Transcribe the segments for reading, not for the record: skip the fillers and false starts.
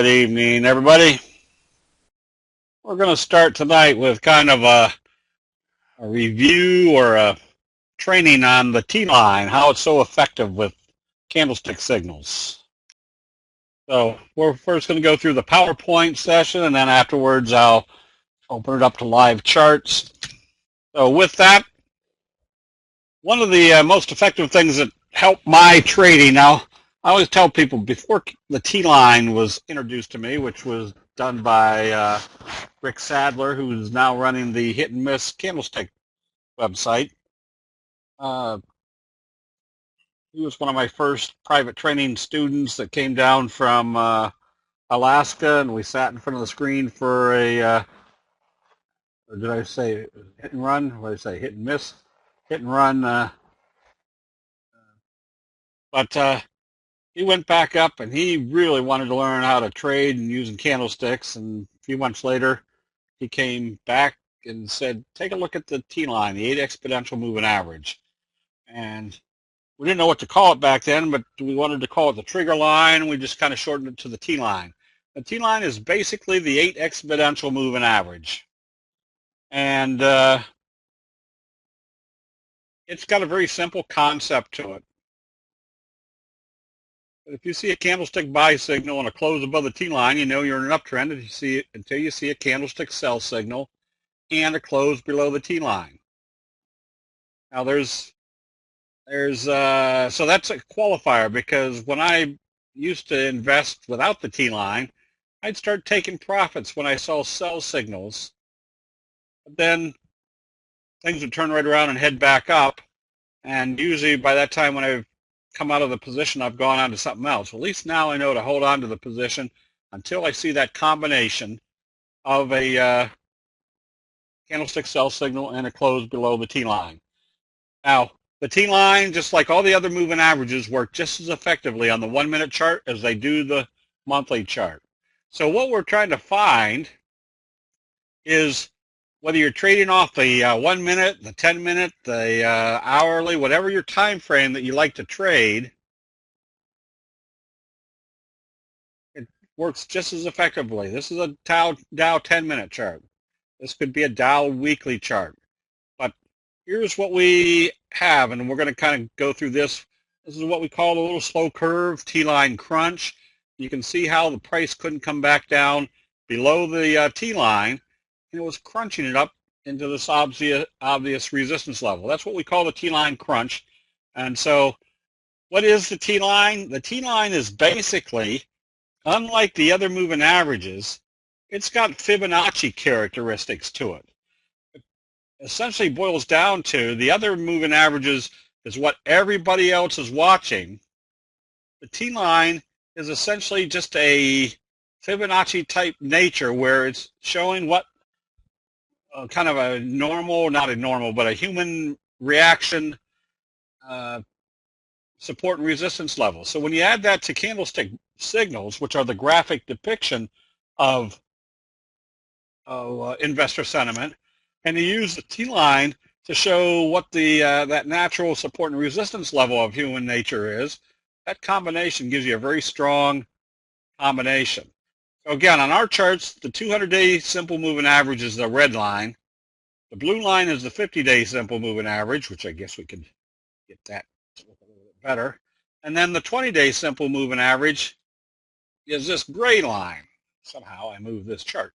Good evening, everybody. We're going to start tonight with kind of a review or a training on the T-line, how it's so effective with candlestick signals. So we're first going to go through the PowerPoint session, and then afterwards I'll open it up to live charts. So with that, one of the most effective things that help my trading now, I always tell people before the T-line was introduced to me, which was done by Rick Sadler, who's now running the Hit and Miss Candlestick website. He was one of my first private training students that came down from Alaska, and we sat in front of the screen for a, or did I say hit and run? What did I say? Hit and miss? Hit and run. But he went back up, and he really wanted to learn how to trade and using candlesticks. And a few months later, he came back and said, take a look at the T-line, the 8 exponential moving average. And we didn't know what to call it back then, but we wanted to call it the trigger line, and we just kind of shortened it to the T-line. The T-line is basically the 8 exponential moving average. And it's got a very simple concept to it. But if you see a candlestick buy signal and a close above the T-line, you know you're in an uptrend until you see a candlestick sell signal and a close below the T-line. Now so that's a qualifier, because when I used to invest without the T-line, I'd start taking profits when I saw sell signals. But then things would turn right around and head back up, and usually by that time when I've come out of the position, I've gone on to something else. Well, at least now I know to hold on to the position until I see that combination of a candlestick sell signal and a close below the T-line. Now, the T-line, just like all the other moving averages, work just as effectively on the 1-minute chart as they do the monthly chart. So what we're trying to find is whether you're trading off the 1 minute, the 10-minute, the hourly, whatever your time frame that you like to trade, it works just as effectively. This is a Dow 10-minute chart. This could be a Dow weekly chart. But here's what we have, and we're going to kind of go through this. This is what we call a little slow curve, T-line crunch. You can see how the price couldn't come back down below the T-line, and it was crunching it up into this obvious resistance level. That's what we call the T-line crunch. And so what is the T-line? The T-line is basically, unlike the other moving averages, it's got Fibonacci characteristics to it. It essentially boils down to the other moving averages is what everybody else is watching. The T-line is essentially just a Fibonacci type nature where it's showing what kind of a normal, not a normal, but a human reaction support and resistance level. So when you add that to candlestick signals, which are the graphic depiction of investor sentiment, and you use the T-line to show what the that natural support and resistance level of human nature is, that combination gives you a very strong combination. So again, on our charts, the 200-day simple moving average is the red line. The blue line is the 50-day simple moving average, which I guess we could get that to look a little bit better. And then the 20-day simple moving average is this gray line. Somehow I moved this chart.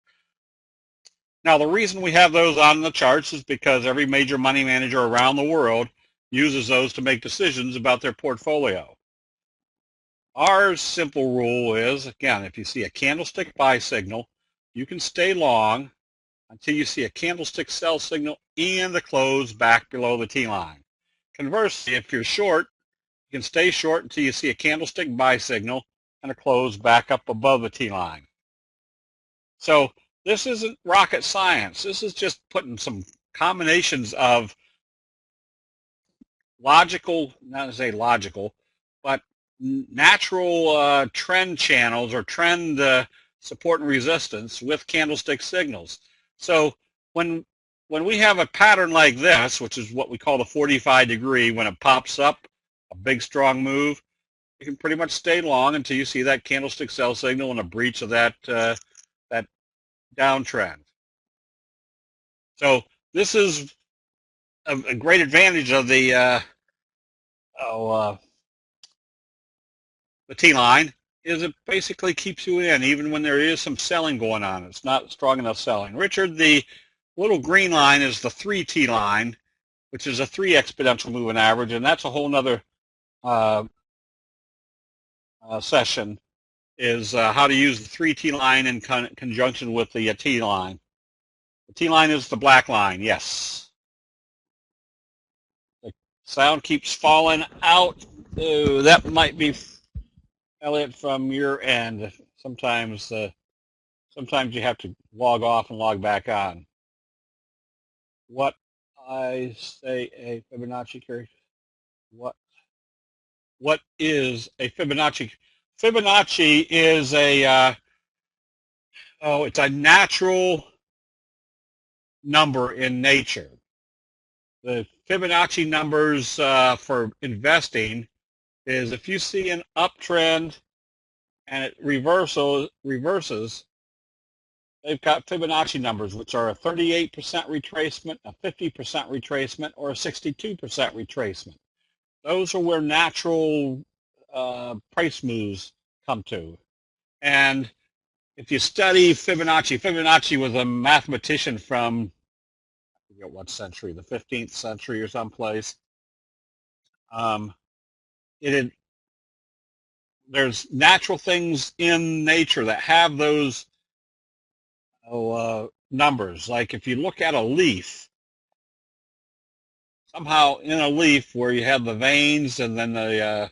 Now, the reason we have those on the charts is because every major money manager around the world uses those to make decisions about their portfolio. Our simple rule is, again, if you see a candlestick buy signal, you can stay long until you see a candlestick sell signal and the close back below the T-line. Conversely, if you're short, you can stay short until you see a candlestick buy signal and a close back up above the T-line. So this isn't rocket science. This is just putting some combinations of logical, not to say logical, but natural trend channels or trend support and resistance with candlestick signals. So when we have a pattern like this, which is what we call the 45 degree, when it pops up, a big strong move, you can pretty much stay long until you see that candlestick sell signal and a breach of that that downtrend. So this is a great advantage of the T-line, is it basically keeps you in even when there is some selling going on. It's not strong enough selling. Richard, the little green line is the 3T line, which is a 3 exponential moving average, and that's a whole nother session, is how to use the 3T line in conjunction with the T line. The T line is the black line, yes. The sound keeps falling out. Oh, that might be, Elliot, from your end. Sometimes you have to log off and log back on. What I say a Fibonacci curve? What is a Fibonacci? Fibonacci is it's a natural number in nature. The Fibonacci numbers for investing is if you see an uptrend and it reverses, they've got Fibonacci numbers, which are a 38% retracement, a 50% retracement, or a 62% retracement. Those are where natural price moves come to. And if you study Fibonacci was a mathematician from, I forget what century, the 15th century or someplace. There's natural things in nature that have those numbers. Like if you look at a leaf, somehow in a leaf where you have the veins and then the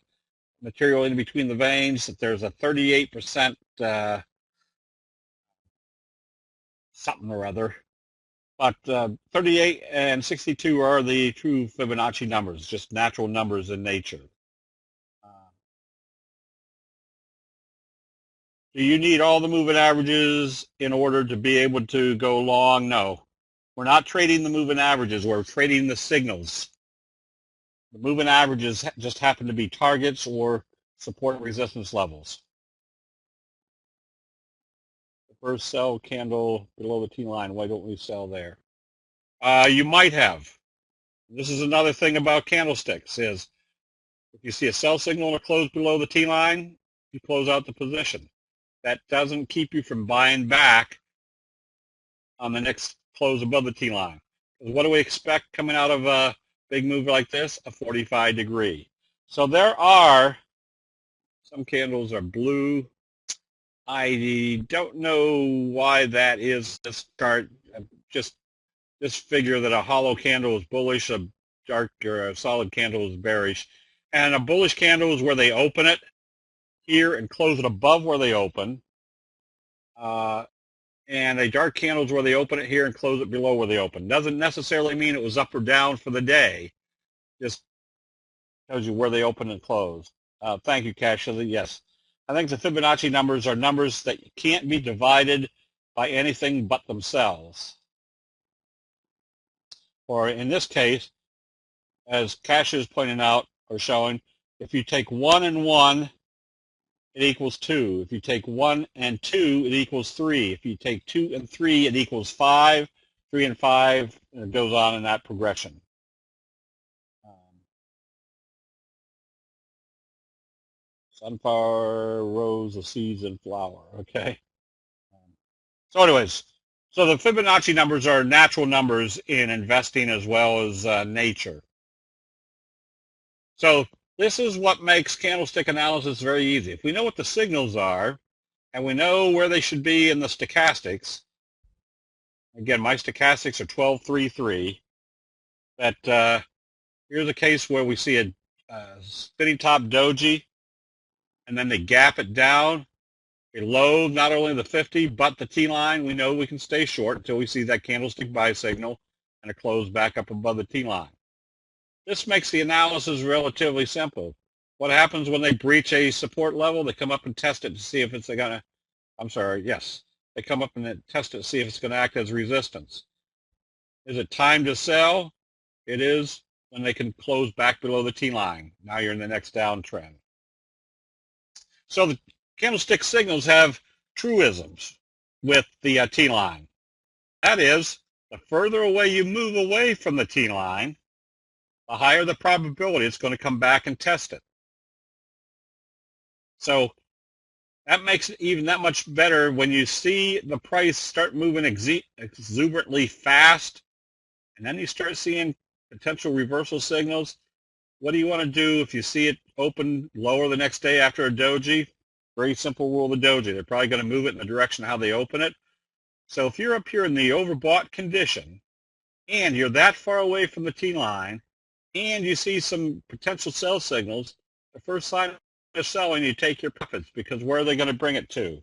material in between the veins, that there's a 38% something or other. But 38 and 62 are the true Fibonacci numbers, just natural numbers in nature. Do you need all the moving averages in order to be able to go long? No. We're not trading the moving averages. We're trading the signals. The moving averages just happen to be targets or support and resistance levels. The first sell candle below the T line, why don't we sell there? You might have. This is another thing about candlesticks is if you see a sell signal and a close below the T line, you close out the position. That doesn't keep you from buying back on the next close above the T line. What do we expect coming out of a big move like this? A 45-degree. So there are, some candles are blue. I don't know why that is. This chart, just figure that a hollow candle is bullish, a dark or a solid candle is bearish. And a bullish candle is where they open it here and close it above where they open. And a dark candle is where they open it here and close it below where they open. Doesn't necessarily mean it was up or down for the day. Just tells you where they open and close. Thank you, Cash. Yes. I think the Fibonacci numbers are numbers that can't be divided by anything but themselves. Or in this case, as Cash is pointing out or showing, if you take 1 and 1, it equals 2. If you take 1 and 2, it equals 3. If you take 2 and 3, it equals 5. 3 and 5, and it goes on in that progression. Sunflower, rose, the seeds, and flower. Okay. So anyways, so the Fibonacci numbers are natural numbers in investing as well as nature. So this is what makes candlestick analysis very easy. If we know what the signals are, and we know where they should be in the stochastics, again, my stochastics are 12, 3, 3, that here's a case where we see a spinning top doji, and then they gap it down below not only the 50, but the T-line. We know we can stay short until we see that candlestick buy signal and a close back up above the T-line. This makes the analysis relatively simple. What happens when they breach a support level? They come up and test it to see if it's going to, they come up and test it to see if it's going to act as resistance. Is it time to sell? It is when they can close back below the T-line. Now you're in the next downtrend. So the candlestick signals have truisms with the T-line. That is, the further away you move away from the T-line, the higher the probability it's going to come back and test it. So that makes it even that much better when you see the price start moving exuberantly fast, and then you start seeing potential reversal signals. What do you want to do if you see it open lower the next day after a doji? Very simple rule of the doji. They're probably going to move it in the direction of how they open it. So if you're up here in the overbought condition, and you're that far away from the T-line, and you see some potential sell signals, the first sign of selling, you take your profits, because where are they going to bring it to?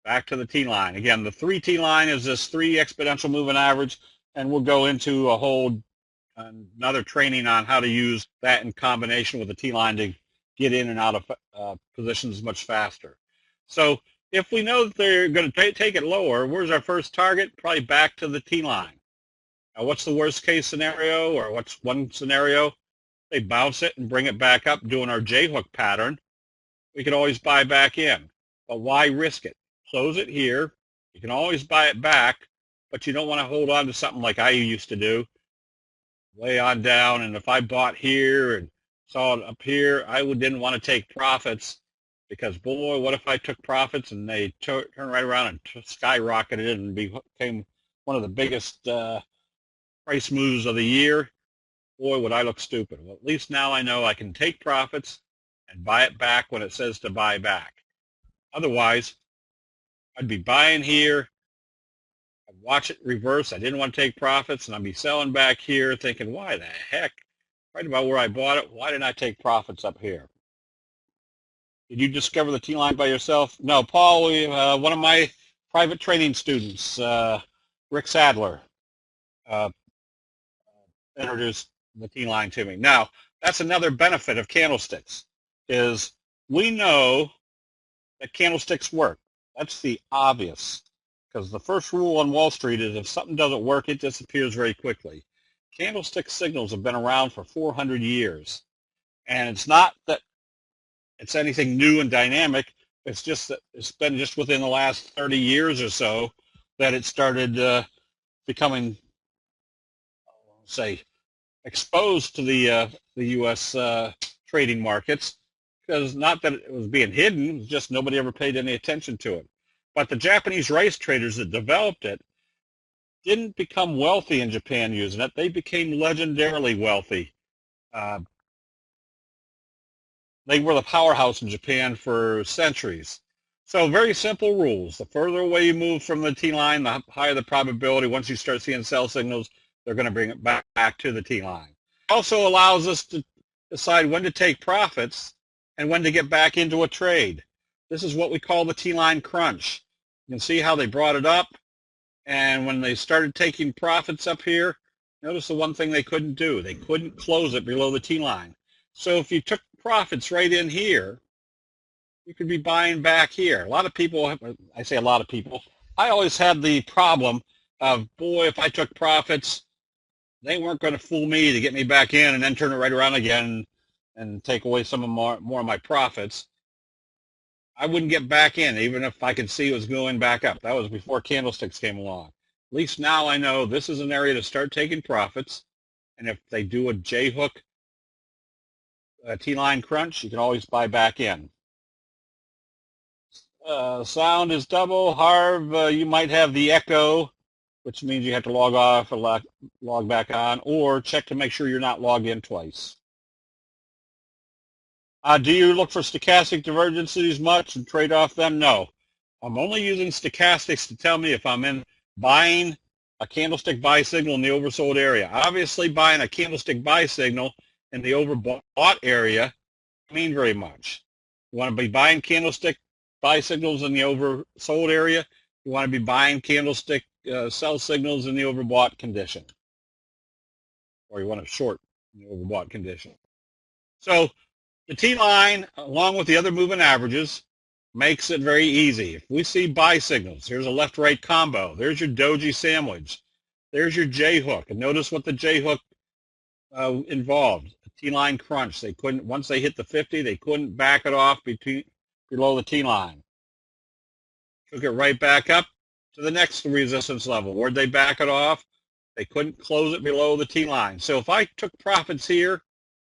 Back to the T-line. Again, the 3 T-line is this 3 exponential moving average, and we'll go into a whole another training on how to use that in combination with the T-line to get in and out of positions much faster. So if we know that they're going to take it lower, where's our first target? Probably back to the T-line. Now, what's the worst case scenario, or what's one scenario? They bounce it and bring it back up doing our J-hook pattern. We could always buy back in. But why risk it? Close it here. You can always buy it back, but you don't want to hold on to something like I used to do, way on down. And if I bought here and saw it up here, I didn't want to take profits, because, boy, what if I took profits and they turned right around and skyrocketed and became one of the biggest price moves of the year? Boy, would I look stupid. Well, at least now I know I can take profits and buy it back when it says to buy back. Otherwise, I'd be buying here, I'd watch it reverse, I didn't want to take profits, and I'd be selling back here thinking, why the heck, right about where I bought it, why didn't I take profits up here? Did you discover the T-line by yourself? No, Paul, one of my private training students, Rick Sadler, introduced the T-line to me. Now, that's another benefit of candlesticks, is we know that candlesticks work. That's the obvious, because the first rule on Wall Street is if something doesn't work, it disappears very quickly. Candlestick signals have been around for 400 years, and it's not that it's anything new and dynamic. It's just that it's been just within the last 30 years or so that it started becoming, say, exposed to the U.S. Trading markets, because not that it was being hidden, it was just nobody ever paid any attention to it. But the Japanese rice traders that developed it didn't become wealthy in Japan using it. They became legendarily wealthy. They were the powerhouse in Japan for centuries. So very simple rules. The further away you move from the T-line, the higher the probability. Once you start seeing sell signals, they're going to bring it back to the T-line. It also allows us to decide when to take profits and when to get back into a trade. This is what we call the T-line crunch. You can see how they brought it up, and when they started taking profits up here, notice the one thing they couldn't do. They couldn't close it below the T-line. So if you took profits right in here, you could be buying back here. A lot of people, I say a lot of people, I always had the problem of, boy, if I took profits, they weren't going to fool me to get me back in and then turn it right around again and take away some of more of my profits. I wouldn't get back in, even if I could see it was going back up. That was before candlesticks came along. At least now I know this is an area to start taking profits. And if they do a J-hook T-line crunch, you can always buy back in. Sound is double. Harv, you might have the echo, which means you have to log off or log back on, or check to make sure you're not logged in twice. Do you look for stochastic divergences much and trade off them? No. I'm only using stochastics to tell me if I'm in buying a candlestick buy signal in the oversold area. Obviously, buying a candlestick buy signal in the overbought area doesn't mean very much. You want to be buying candlestick buy signals in the oversold area. You want to be buying candlestick sell signals in the overbought condition. Or you want to short in the overbought condition. So the T-line, along with the other moving averages, makes it very easy. If we see buy signals, here's a left-right combo. There's your doji sandwich. There's your J-hook. And notice what the J-hook involved. T-line crunch. They couldn't, once they hit the 50, they couldn't back it off below the T-line. Took it right back up to the next resistance level. Where'd they back it off? They couldn't close it below the T-line. So if I took profits here,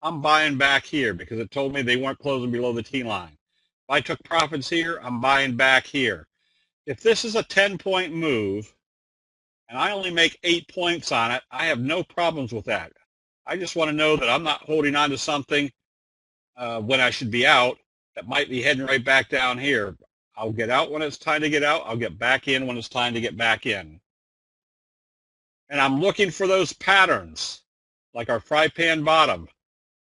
I'm buying back here because it told me they weren't closing below the T-line. If I took profits here, I'm buying back here. If this is a 10-point move and I only make 8 points on it, I have no problems with that. I just want to know that I'm not holding on to something when I should be out that might be heading right back down here. I'll get out when it's time to get out. I'll get back in when it's time to get back in. And I'm looking for those patterns, like our fry pan bottom.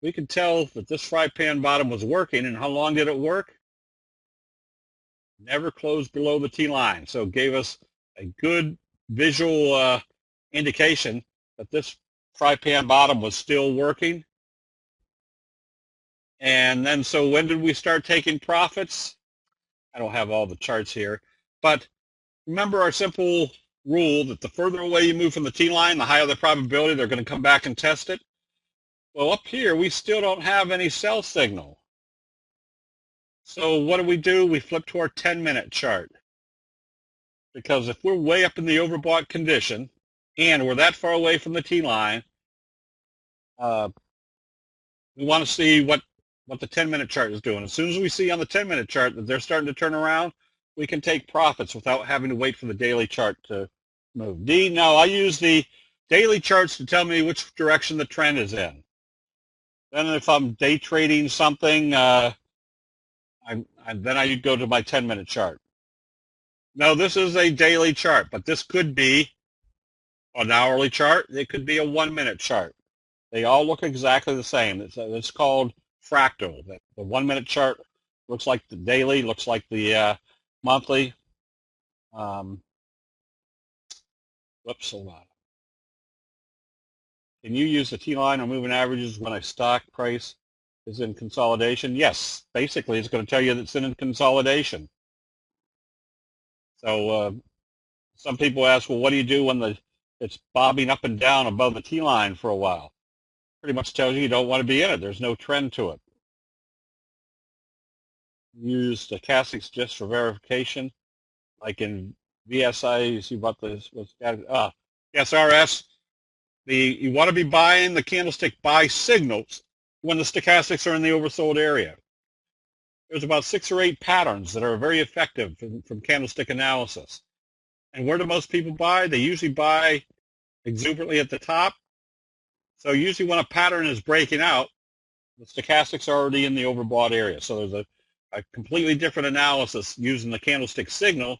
We can tell that this fry pan bottom was working, and how long did it work? Never closed below the T-line, so it gave us a good visual indication that this fry pan bottom was still working. And then, so when did we start taking profits? I don't have all the charts here, but remember our simple rule that the further away you move from the T-line, the higher the probability they're going to come back and test it. Well, up here, we still don't have any sell signal. So what do? We flip to our 10-minute chart. Because if we're way up in the overbought condition and we're that far away from the T-line, we want to see what the 10-minute chart is doing. As soon as we see on the 10-minute chart that they're starting to turn around, we can take profits without having to wait for the daily chart to move. No, I use the daily charts to tell me which direction the trend is in. Then if I'm day trading something, then I go to my 10-minute chart. No, this is a daily chart, but this could be an hourly chart. It could be a 1-minute chart. They all look exactly the same. It's called fractal. The 1-minute chart looks like the daily, looks like the monthly. Whoops, hold on. Can you use the T-line or moving averages when a stock price is in consolidation? Yes, basically it's going to tell you that it's in consolidation. So some people ask, well, what do you do when it's bobbing up and down above the T-line for a while? Pretty much tells you don't want to be in it. There's no trend to it. Use stochastics just for verification, like in VSI. You see what this was. SRS. You want to be buying the candlestick buy signals when the stochastics are in the oversold area. There's about 6 or 8 patterns that are very effective from candlestick analysis. And where do most people buy? They usually buy exuberantly at the top. So usually when a pattern is breaking out, the stochastics are already in the overbought area. So there's a completely different analysis using the candlestick signal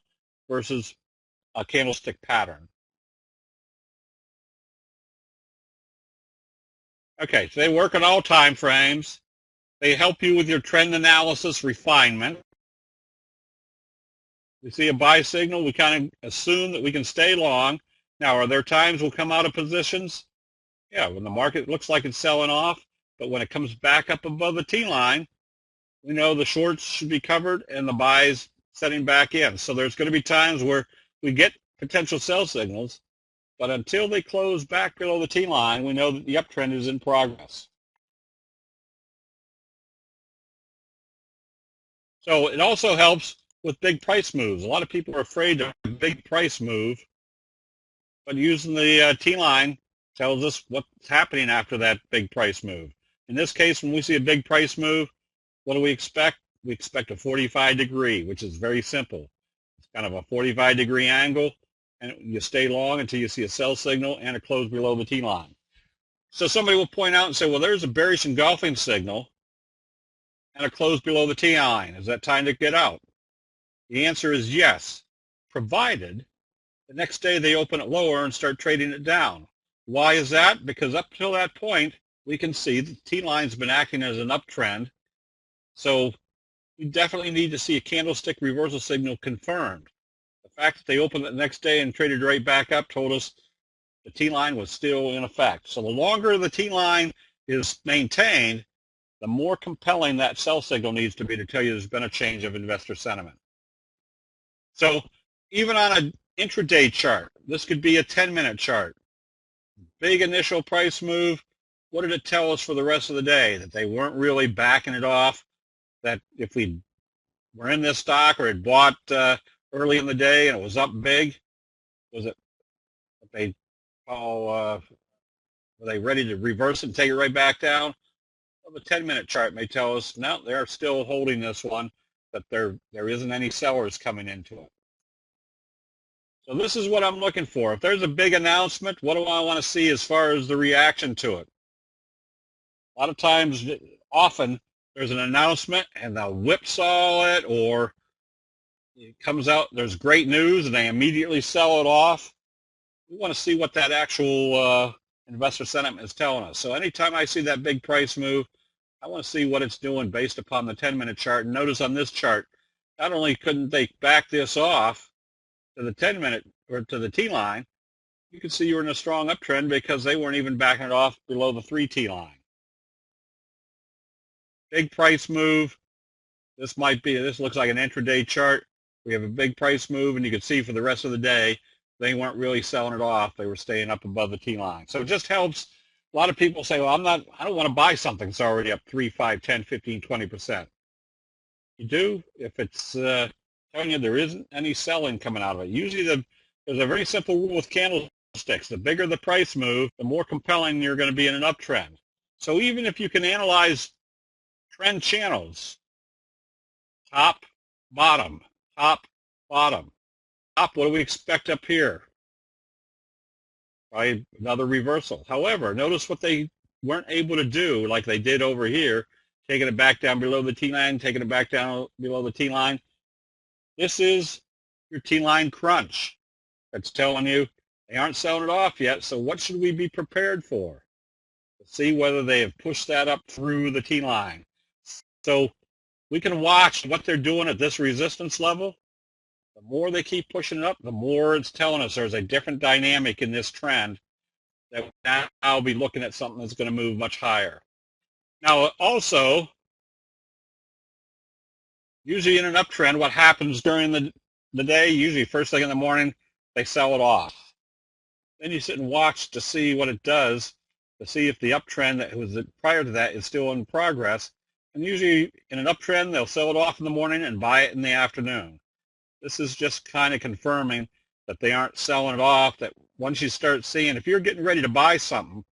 versus a candlestick pattern. Okay, so they work on all time frames. They help you with your trend analysis refinement. We see a buy signal, we kind of assume that we can stay long. Now, are there times we'll come out of positions? Yeah, when the market looks like it's selling off, but when it comes back up above the T-line, we know the shorts should be covered and the buys setting back in. So there's going to be times where we get potential sell signals, but until they close back below the T-line, we know that the uptrend is in progress. So it also helps with big price moves. A lot of people are afraid of a big price move, but using the T-line tells us what's happening after that big price move. In this case, when we see a big price move, what do we expect? We expect a 45-degree, which is very simple. It's kind of a 45-degree angle, and you stay long until you see a sell signal and a close below the T-line. So somebody will point out and say, well, there's a bearish engulfing signal and a close below the T-line. Is that time to get out? The answer is yes, provided the next day they open it lower and start trading it down. Why is that? Because up till that point, we can see the T-line's been acting as an uptrend. So we definitely need to see a candlestick reversal signal confirmed. The fact that they opened it the next day and traded right back up told us the T-line was still in effect. So the longer the T-line is maintained, the more compelling that sell signal needs to be to tell you there's been a change of investor sentiment. So even on an intraday chart, this could be a 10-minute chart. Big initial price move, what did it tell us for the rest of the day? That they weren't really backing it off, that if we were in this stock or had bought early in the day and it was up big, was it what they call, were they ready to reverse it and take it right back down? Well, the 10-minute chart may tell us, no, they're still holding this one, that there isn't any sellers coming into it. So this is what I'm looking for. If there's a big announcement, what do I want to see as far as the reaction to it? A lot of times, often, there's an announcement and they'll whipsaw it, or it comes out, there's great news and they immediately sell it off. We want to see what that actual investor sentiment is telling us. So anytime I see that big price move, I want to see what it's doing based upon the 10-minute chart. And notice on this chart, not only couldn't they back this off to the 10-minute or to the T-line, you can see you're in a strong uptrend because they weren't even backing it off below the 3T line. Big price move. This looks like an intraday chart. We have a big price move, and you can see for the rest of the day, they weren't really selling it off. They were staying up above the T line. So it just helps. A lot of people say, well, I don't want to buy something that's already up 3, 5, 10, 15, 20%. You do if it's telling you there isn't any selling coming out of it. Usually there's a very simple rule with candlesticks. The bigger the price move, the more compelling you're going to be in an uptrend. So even if you can analyze trend channels, top, bottom, top, bottom. Top, what do we expect up here? Probably another reversal. However, notice what they weren't able to do like they did over here, taking it back down below the T-line, taking it back down below the T-line. This is your T-line crunch. That's telling you they aren't selling it off yet, so what should we be prepared for? Let's see whether they have pushed that up through the T-line. So we can watch what they're doing at this resistance level. The more they keep pushing it up, the more it's telling us there's a different dynamic in this trend, that now I'll be looking at something that's going to move much higher. Now, also, usually in an uptrend, what happens during the day, usually first thing in the morning, they sell it off. Then you sit and watch to see what it does, to see if the uptrend that was prior to that is still in progress. And usually in an uptrend, they'll sell it off in the morning and buy it in the afternoon. This is just kind of confirming that they aren't selling it off, that once you start seeing, if you're getting ready to buy something,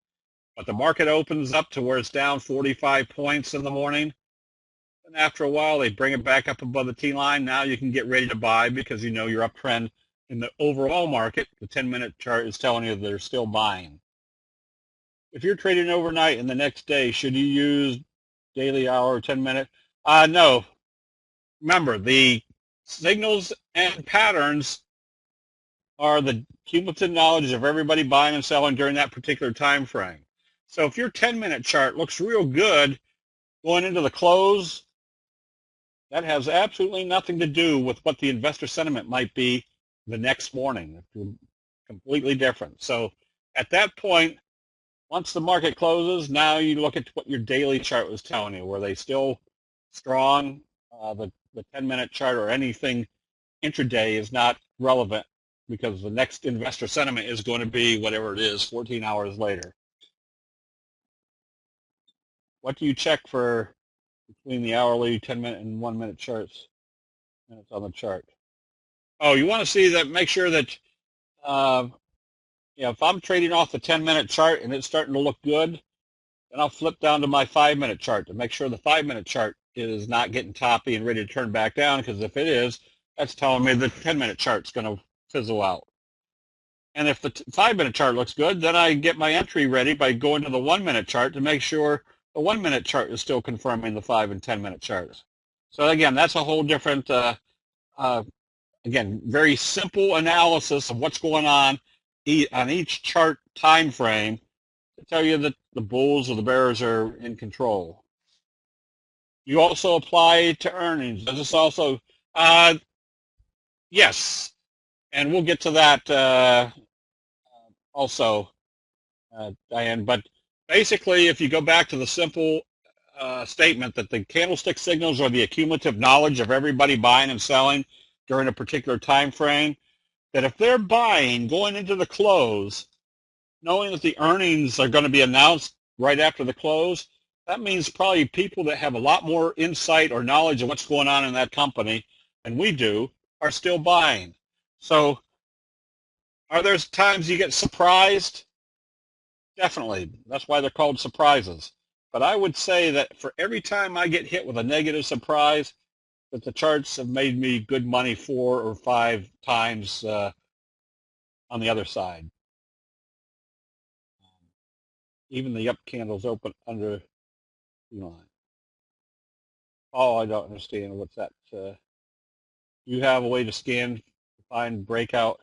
but the market opens up to where it's down 45 points in the morning, and after a while they bring it back up above the T-line, now you can get ready to buy because you know your uptrend in the overall market, the 10-minute chart is telling you they're still buying. If you're trading overnight and the next day, should you use daily hour, 10-minute? No. Remember, the signals and patterns are the cumulative knowledge of everybody buying and selling during that particular time frame. So if your 10-minute chart looks real good going into the close, that has absolutely nothing to do with what the investor sentiment might be the next morning. It's completely different. So at that point, once the market closes, now you look at what your daily chart was telling you. Were they still strong? The 10-minute chart or anything intraday is not relevant because the next investor sentiment is going to be whatever it is 14 hours later. What do you check for between the hourly, 10-minute, and 1-minute charts? Minutes on the chart. Oh, you want to see that, make sure that, if I'm trading off the 10-minute chart and it's starting to look good, then I'll flip down to my 5-minute chart to make sure the 5-minute chart is not getting toppy and ready to turn back down, because if it is, that's telling me the 10-minute chart's going to fizzle out. And if the 5-minute chart looks good, then I get my entry ready by going to the 1-minute chart to make sure the 1-minute chart is still confirming the 5 and 10-minute charts. So again, that's a whole different, again, very simple analysis of what's going on each chart time frame to tell you that the bulls or the bears are in control. You also apply to earnings. Does this also? Yes, and we'll get to that also, Diane. But basically, if you go back to the simple statement that the candlestick signals are the accumulative knowledge of everybody buying and selling during a particular time frame, that if they're buying going into the close, knowing that the earnings are going to be announced right after the close, that means probably people that have a lot more insight or knowledge of what's going on in that company than we do are still buying. So are there times you get surprised? Definitely. That's why they're called surprises. But I would say that for every time I get hit with a negative surprise, that the charts have made me good money 4 or 5 times on the other side. Even the up candles open under the line. Oh, I don't understand. What's that? You have a way to scan, find breakout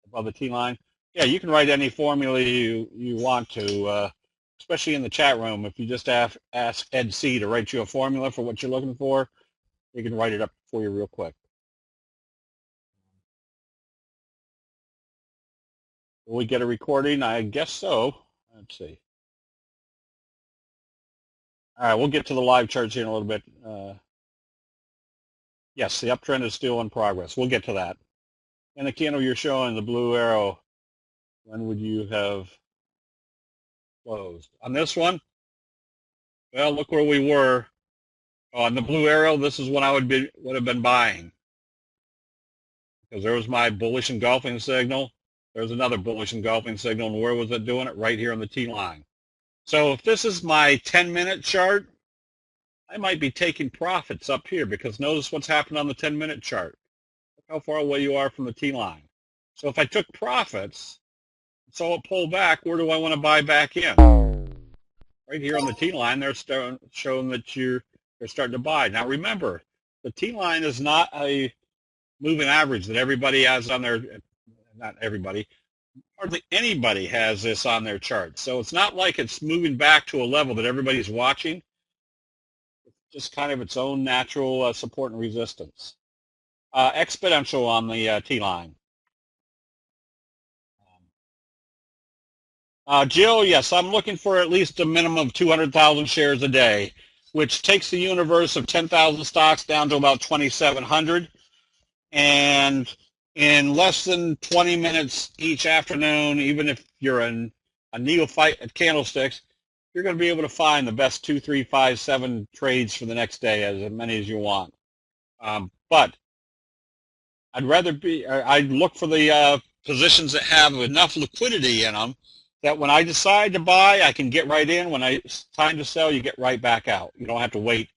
above the T line. Yeah, you can write any formula you want to, especially in the chat room. If you just ask Ed C to write you a formula for what you're looking for, he can write it up for you real quick. Will we get a recording? I guess so. Let's see. All right, we'll get to the live charts here in a little bit. Yes, the uptrend is still in progress. We'll get to that. And the candle you're showing, the blue arrow, when would you have closed? On this one, well, look where we were. On the blue arrow, this is when I would have been buying. Because there was my bullish engulfing signal. There's another bullish engulfing signal. And where was it doing it? Right here on the T line. So if this is my 10-minute chart, I might be taking profits up here because notice what's happened on the 10-minute chart. Look how far away you are from the T line. So if I took profits, so it pulled back, where do I want to buy back in? Right here on the T line, they're showing that they're starting to buy. Now remember, the T line is not a moving average that everybody has on their, not everybody, hardly anybody has this on their chart. So it's not like it's moving back to a level that everybody's watching. It's just kind of its own natural support and resistance. Exponential on the T line. Jill, yes, I'm looking for at least a minimum of 200,000 shares a day, which takes the universe of 10,000 stocks down to about 2,700. And in less than 20 minutes each afternoon, even if you're a neophyte at candlesticks, you're going to be able to find the best 2, 3, 5, 7 trades for the next day, as many as you want. But I'd look for the positions that have enough liquidity in them that when I decide to buy, I can get right in. When it's time to sell, you get right back out. You don't have to wait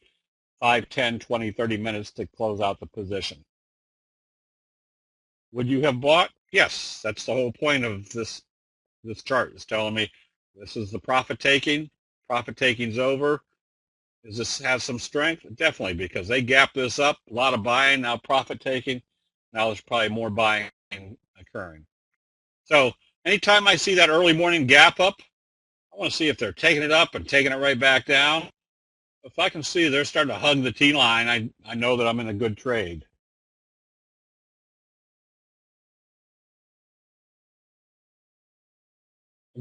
5, 10, 20, 30 minutes to close out the position. Would you have bought? Yes, that's the whole point of this chart. It's telling me this is the profit taking. Profit taking's over. Does this have some strength? Definitely, because they gap this up. A lot of buying, now profit taking. Now there's probably more buying occurring. So anytime I see that early morning gap up, I want to see if they're taking it up and taking it right back down. If I can see they're starting to hug the T line, I know that I'm in a good trade.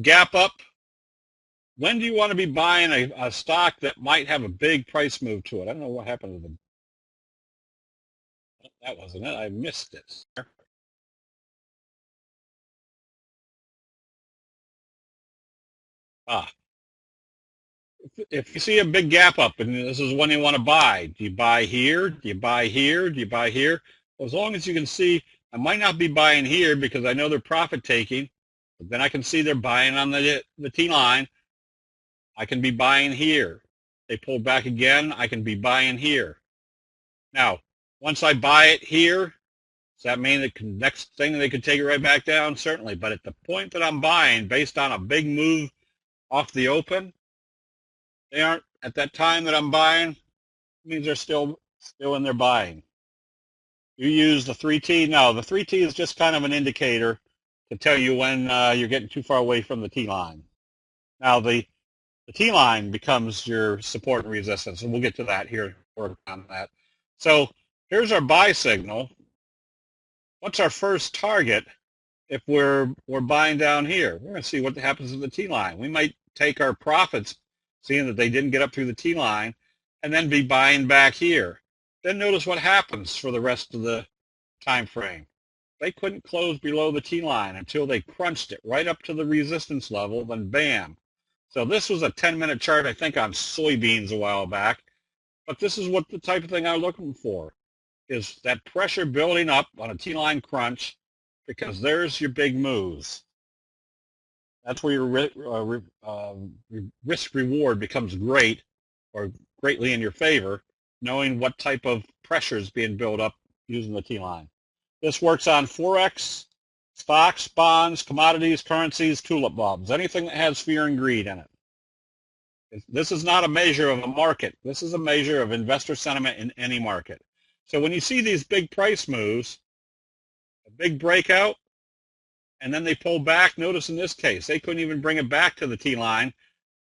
Gap up. When do you want to be buying a stock that might have a big price move to it? I don't know what happened to them. That wasn't it. I missed it. Ah, if you see a big gap up and this is when you want to buy, do you buy here? Do you buy here? Do you buy here? Well, as long as you can see, I might not be buying here because I know they're profit taking, but then I can see they're buying on the T line. I can be buying here. They pull back again, I can be buying here. Now, once I buy it here, does that mean the next thing they could take it right back down? Certainly. But at the point that I'm buying, based on a big move off the open, they aren't, at that time that I'm buying, it means they're still in their buying. You use the 3T? No, the 3T is just kind of an indicator to tell you when you're getting too far away from the T line. Now, the T line becomes your support and resistance, and we'll get to that here, work on that. So here's our buy signal. What's our first target if we're buying down here? We're going to see what happens to the T line. We might take our profits, seeing that they didn't get up through the T line, and then be buying back here. Then notice what happens for the rest of the time frame. They couldn't close below the T line until they crunched it right up to the resistance level, then bam, So this was a 10-minute chart, I think, on soybeans a while back. But this is what the type of thing I'm looking for, is that pressure building up on a T-line crunch, because there's your big moves. That's where your risk reward becomes great, or greatly in your favor, knowing what type of pressure is being built up using the T-line. This works on Forex, stocks, bonds, commodities, currencies, tulip bulbs, anything that has fear and greed in it. This is not a measure of a market. This is a measure of investor sentiment in any market. So when you see these big price moves, a big breakout, and then they pull back, notice in this case, they couldn't even bring it back to the T-line.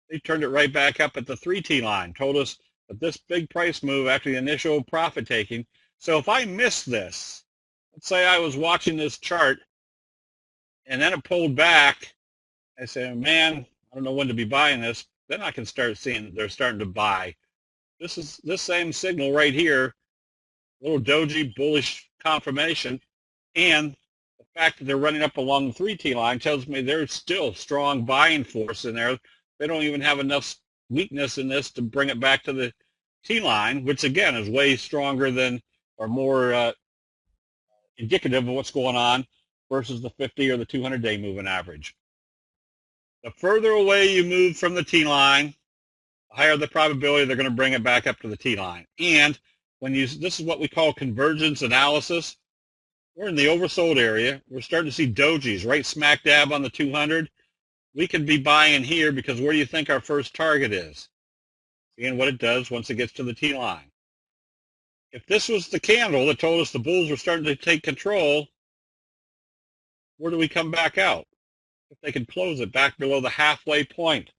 They turned it right back up at the 3T line, told us that this big price move after the initial profit taking. So if I miss this, let's say I was watching this chart and then it pulled back, I say, man, I don't know when to be buying this. Then I can start seeing that they're starting to buy. This is this same signal right here, little doji bullish confirmation, and the fact that they're running up along the 3T line tells me there's still strong buying force in there. They don't even have enough weakness in this to bring it back to the T line, which again is way stronger than, or more indicative of what's going on versus the 50 or the 200-day moving average. The further away you move from the T line, the higher the probability they're going to bring it back up to the T line. And when you, this is what we call convergence analysis. We're in the oversold area. We're starting to see dojis right smack dab on the 200. We could be buying here because where do you think our first target is? Seeing what it does once it gets to the T line. If this was the candle that told us the bulls were starting to take control, where do we come back out? If they could close it back below the halfway point.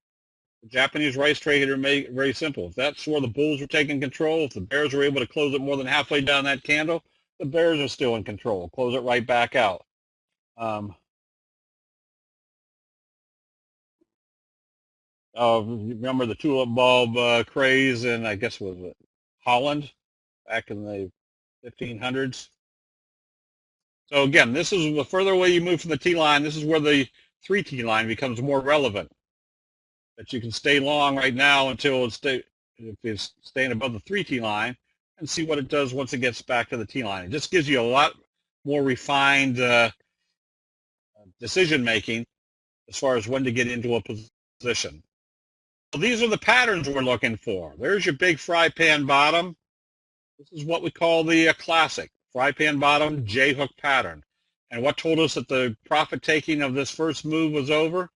The Japanese rice trader made it very simple. If that's where the bulls were taking control, if the bears were able to close it more than halfway down that candle, the bears are still in control. Close it right back out. Remember the tulip bulb craze in, I guess, was it Holland back in the 1500s? So again, this is the further away you move from the T-line, this is where the 3T line becomes more relevant. That you can stay long right now until if it's staying above the 3T line and see what it does once it gets back to the T line. It just gives you a lot more refined decision making as far as when to get into a position. So these are the patterns we're looking for. There's your big fry pan bottom. This is what we call the classic fry pan bottom J-hook pattern. And what told us that the profit taking of this first move was over?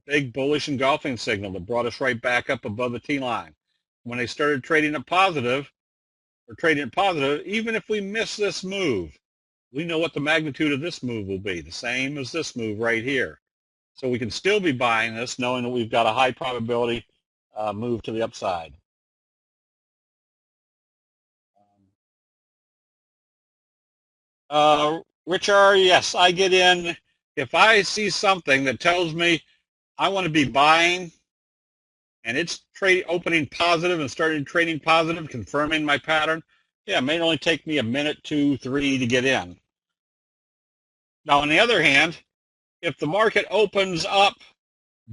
Big bullish engulfing signal that brought us right back up above the T-line. When they started trading it positive, even if we miss this move, we know what the magnitude of this move will be, the same as this move right here. So we can still be buying this knowing that we've got a high probability move to the upside. Richard, yes, I get in. If I see something that tells me I want to be buying and it's opening positive and starting trading positive, confirming my pattern, yeah, it may only take me a minute, 2, 3 to get in. Now, on the other hand, if the market opens up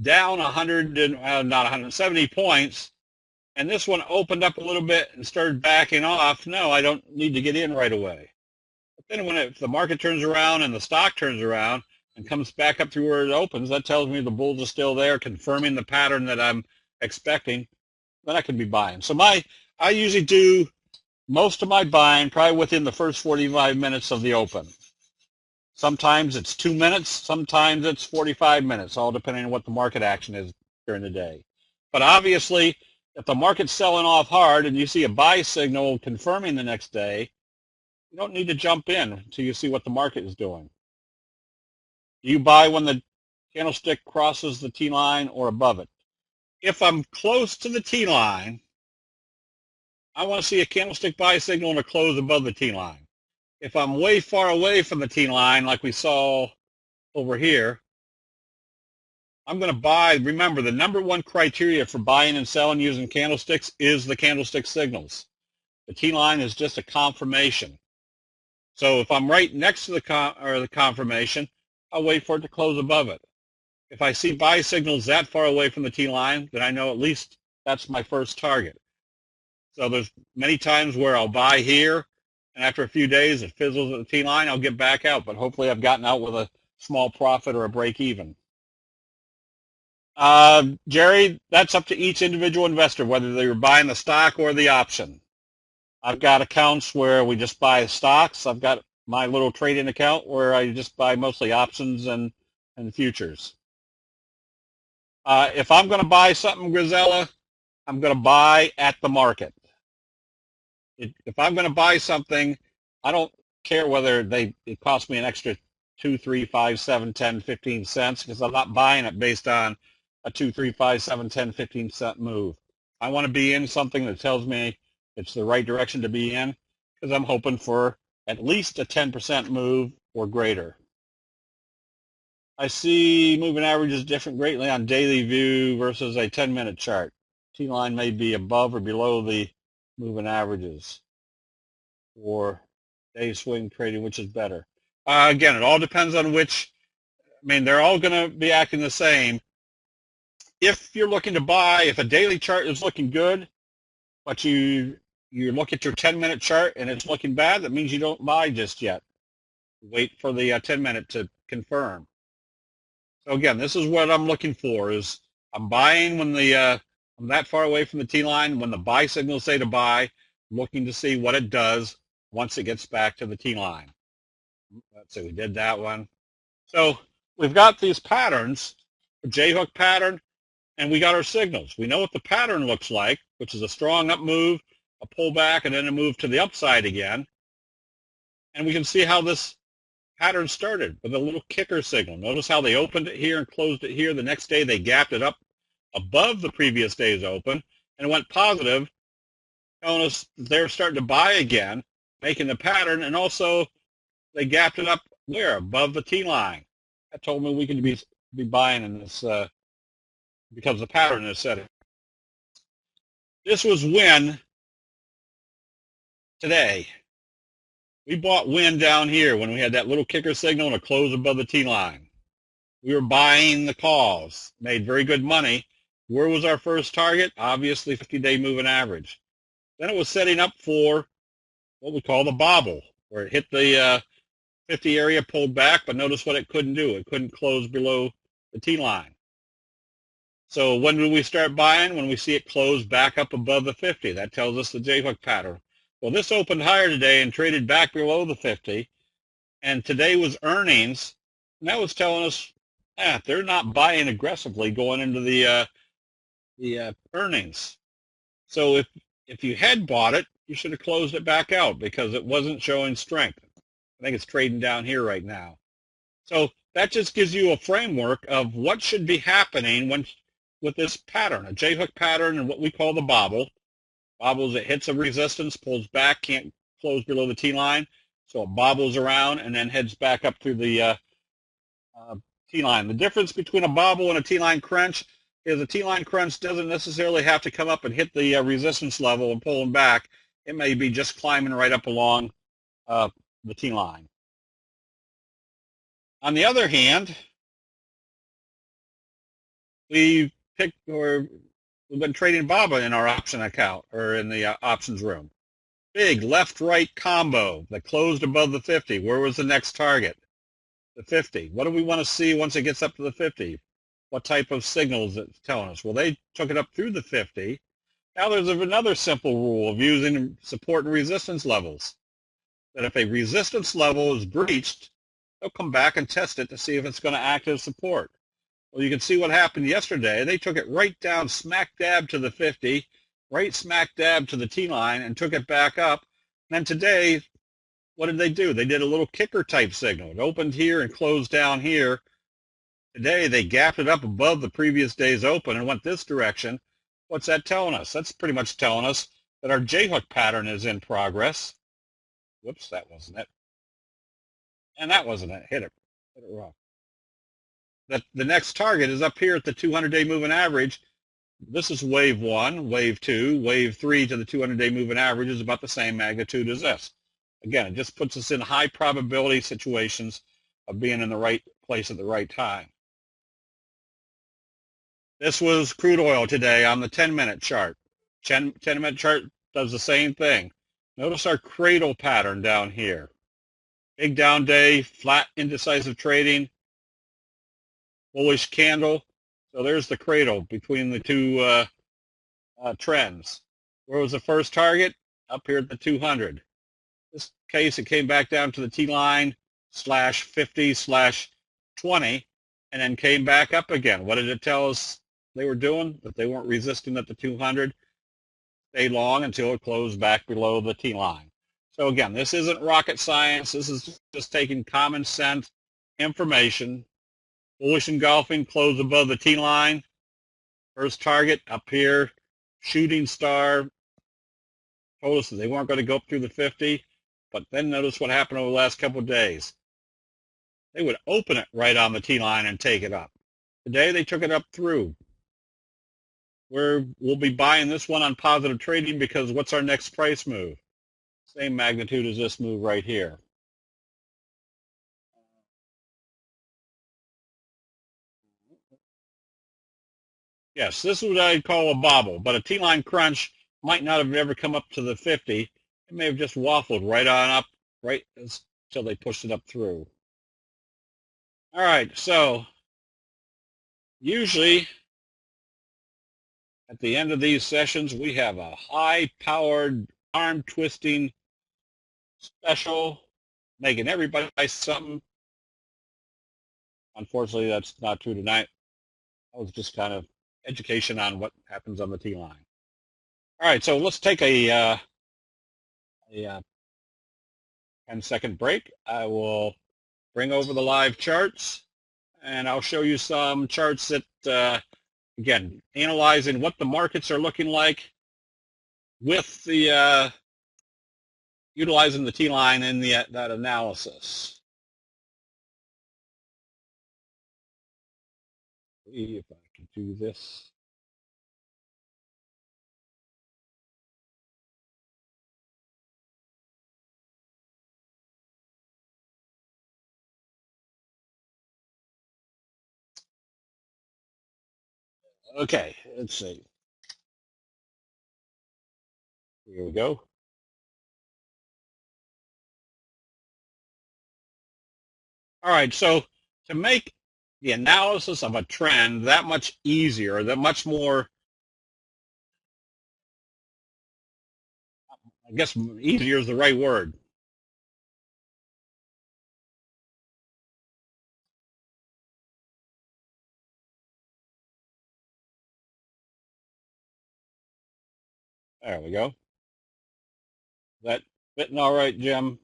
down 100 and not 170 points, and this one opened up a little bit and started backing off, no, I don't need to get in right away. But then if the market turns around and the stock turns around and comes back up through where it opens, that tells me the bulls are still there, confirming the pattern that I'm expecting, then I can be buying. So I usually do most of my buying probably within the first 45 minutes of the open. Sometimes it's 2 minutes, sometimes it's 45 minutes, all depending on what the market action is during the day. But obviously, if the market's selling off hard and you see a buy signal confirming the next day, you don't need to jump in until you see what the market is doing. You buy when the candlestick crosses the T line or above it. If I'm close to the T line, I want to see a candlestick buy signal and a close above the T line. If I'm way far away from the T line, like we saw over here, I'm going to buy. Remember, the number one criteria for buying and selling using candlesticks is the candlestick signals. The T line is just a confirmation. So if I'm right next to the confirmation, I'll wait for it to close above it. If I see buy signals that far away from the T line, then I know at least that's my first target. So there's many times where I'll buy here, and after a few days it fizzles at the T line, I'll get back out. But hopefully I've gotten out with a small profit or a break even. Jerry, that's up to each individual investor, whether they're buying the stock or the option. I've got accounts where we just buy stocks. I've got my little trading account where I just buy mostly options and futures. If I'm going to buy something, Grisella, I'm going to buy at the market. If I'm going to buy something, I don't care whether it costs me an extra 2, 3, 5, 7, 10, 15 cents, because I'm not buying it based on a 2, 3, 5, 7, 10, 15 cent move. I want to be in something that tells me it's the right direction to be in, because I'm hoping for at least a 10% move or greater. I see moving averages differ greatly on daily view versus a 10-minute chart. T-line may be above or below the moving averages. Or day swing trading, which is better? Again, it all depends on which. I mean, they're all going to be acting the same. If you're looking to buy, if a daily chart is looking good, but you look at your 10-minute chart and it's looking bad, that means you don't buy just yet. Wait for the 10-minute to confirm. So again, this is what I'm looking for: is I'm buying when I'm that far away from the T line, when the buy signals say to buy, looking to see what it does once it gets back to the T line. Let's see, we did that one. So we've got these patterns, a J-hook pattern, and we got our signals. We know what the pattern looks like, which is a strong up move, a pullback, and then a move to the upside again. And we can see how this pattern started with a little kicker signal. Notice how they opened it here and closed it here. The next day they gapped it up above the previous day's open and it went positive, telling us they're starting to buy again, making the pattern, and also they gapped it up where? Above the T line. That told me we could be buying in this because the pattern is setting. This was when today. We bought win down here when we had that little kicker signal and a close above the T line. We were buying the calls, made very good money. Where was our first target? Obviously 50-day moving average. Then it was setting up for what we call the bobble, where it hit the 50 area, pulled back, but notice what it couldn't do. It couldn't close below the T line. So when do we start buying? When we see it close back up above the 50. That tells us the J-hook pattern. Well, this opened higher today and traded back below the 50. And today was earnings, and that was telling us they're not buying aggressively going into the earnings. So if you had bought it, you should have closed it back out because it wasn't showing strength. I think it's trading down here right now. So that just gives you a framework of what should be happening with this pattern, a J-hook pattern and what we call the bobble. Bobbles, it hits a resistance, pulls back, can't close below the T-line, so it bobbles around and then heads back up through the T-line. The difference between a bobble and a T-line crunch is a T-line crunch doesn't necessarily have to come up and hit the resistance level and pull them back. It may be just climbing right up along the T-line. On the other hand, we've been trading BABA in our option account or in the options room. Big left-right combo that closed above the 50. Where was the next target? The 50. What do we want to see once it gets up to the 50? What type of signals it's telling us? Well, they took it up through the 50. Now there's another simple rule of using support and resistance levels. That if a resistance level is breached, they'll come back and test it to see if it's going to act as support. Well, you can see what happened yesterday. They took it right down smack dab to the 50, right smack dab to the T-line, and took it back up. And then today, what did they do? They did a little kicker type signal. It opened here and closed down here. Today, they gapped it up above the previous day's open and went this direction. What's that telling us? That's pretty much telling us that our J-hook pattern is in progress. Whoops, that wasn't it. And that wasn't it. Hit it wrong. That the next target is up here at the 200-day moving average. This is wave 1, wave 2, wave 3 to the 200-day moving average is about the same magnitude as this. Again, it just puts us in high probability situations of being in the right place at the right time. This was crude oil today on the 10-minute chart. 10-minute chart does the same thing. Notice our cradle pattern down here. Big down day, flat indecisive trading, bullish candle. So there's the cradle between the two trends. Where was the first target? Up here at the 200. In this case, it came back down to the T-line /50/20 and then came back up again. What did it tell us they were doing? That they weren't resisting at the 200. Stayed long until it closed back below the T-line. So again, this isn't rocket science. This is just taking common sense information. Bullish engulfing, close above the T-line. First target up here, shooting star, told us that they weren't going to go up through the 50, but then notice what happened over the last couple of days. They would open it right on the T-line and take it up. Today they took it up through. We'll be buying this one on positive trading because what's our next price move? Same magnitude as this move right here. Yes, this is what I'd call a bobble, but a T-line crunch might not have ever come up to the 50. It may have just waffled right on up, right until they pushed it up through. All right, so usually at the end of these sessions, we have a high-powered, arm-twisting special, making everybody buy something. Unfortunately, that's not true tonight. That was just kind of education on what happens on the T-line. All right, so let's take a 10-second break. I will bring over the live charts, and I'll show you some charts that, again, analyzing what the markets are looking like with the utilizing the T-line in that analysis. See if I can do this. Okay, let's see. Here we go. All right, so to make the analysis of a trend that much easier, that much more, I guess easier is the right word. There we go. That fitting all right, Jim?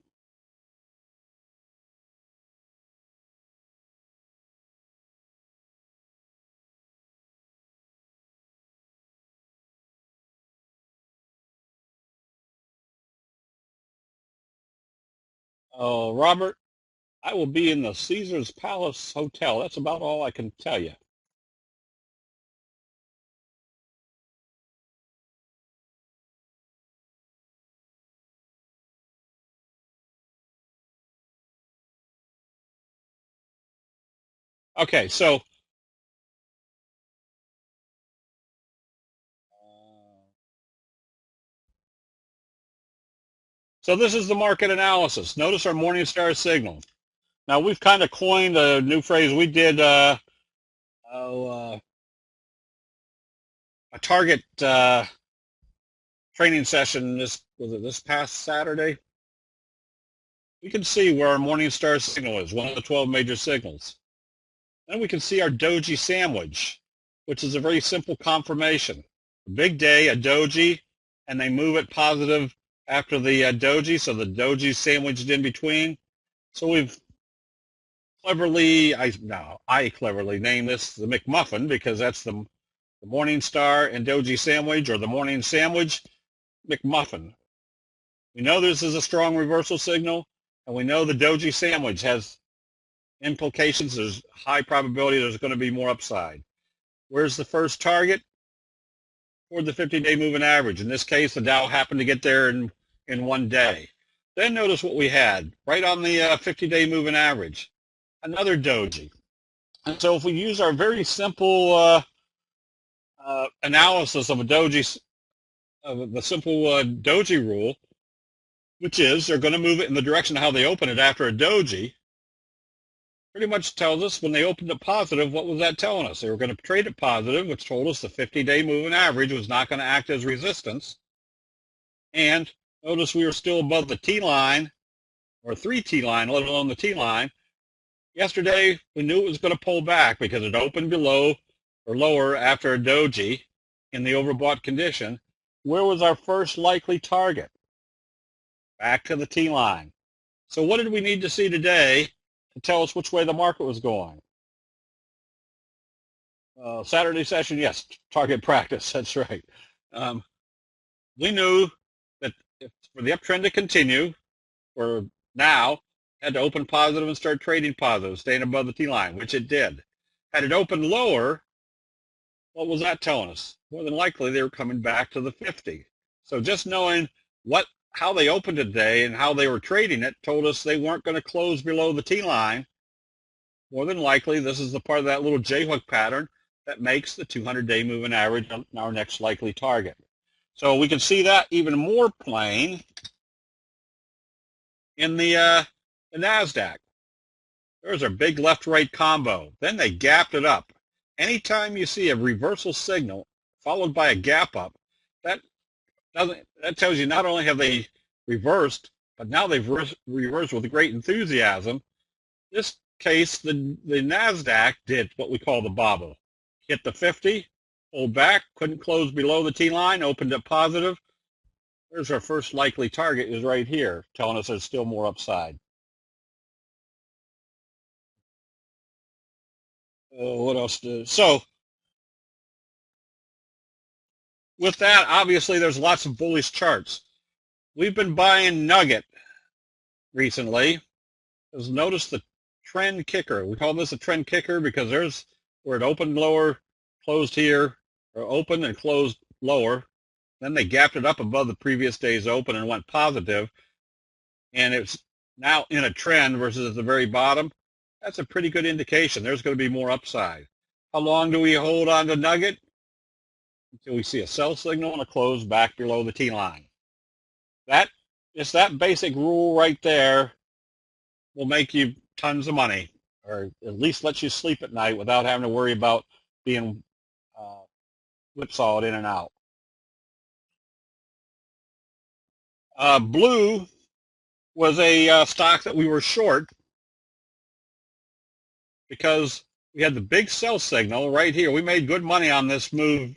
Oh, Robert, I will be in the Caesar's Palace Hotel. That's about all I can tell you. Okay, so this is the market analysis. Notice our Morningstar signal. Now we've kind of coined a new phrase. We did a target training session. This past Saturday. We can see where our Morningstar signal is, one of the 12 major signals. Then we can see our doji sandwich, which is a very simple confirmation. A big day, a doji, and they move it positive after the doji, so the doji sandwiched in between. So we've cleverly, I cleverly named this the McMuffin because that's the Morningstar and doji sandwich, or the morning sandwich McMuffin. We know this is a strong reversal signal, and we know the doji sandwich has implications. There's high probability there's going to be more upside. Where's the first target? Toward the 50-day moving average. In this case, the Dow happened to get there in one day. Then notice what we had right on the 50-day moving average. Another doji. And so if we use our very simple analysis of a doji, of the simple doji rule, which is they're going to move it in the direction of how they open it after a doji. Pretty much tells us when they opened it positive, what was that telling us? They were going to trade it positive, which told us the 50-day moving average was not going to act as resistance. And notice we were still above the T line, or 3T line, let alone the T line. Yesterday, we knew it was going to pull back because it opened below or lower after a doji in the overbought condition. Where was our first likely target? Back to the T line. So what did we need to see today to tell us which way the market was going? Saturday session, yes, target practice, that's right. We knew that for the uptrend to continue, or now, had to open positive and start trading positive, staying above the T line, which it did. Had it opened lower, what was that telling us? More than likely, they were coming back to the 50. So just knowing how they opened today and how they were trading it told us they weren't going to close below the T line. More than likely, this is the part of that little J-hook pattern that makes the 200-day moving average our next likely target. So we can see that even more plain in the NASDAQ. There's our big left-right combo. Then they gapped it up. Anytime you see a reversal signal followed by a gap up, that tells you not only have they reversed, but now they've reversed with great enthusiasm. In this case, the NASDAQ did what we call the bobble. Hit the 50, pulled back, couldn't close below the T line, opened up positive. There's our first likely target is right here, telling us there's still more upside. What else? So with that, obviously, there's lots of bullish charts. We've been buying Nugget recently. Just notice the trend kicker. We call this a trend kicker because there's where it opened lower, closed here, or opened and closed lower. Then they gapped it up above the previous day's open and went positive. And it's now in a trend versus at the very bottom. That's a pretty good indication. There's going to be more upside. How long do we hold on to Nugget? Until we see a sell signal and a close back below the T line. That basic rule right there will make you tons of money, or at least let you sleep at night without having to worry about being whipsawed in and out. Blue was a stock that we were short because we had the big sell signal right here. We made good money on this move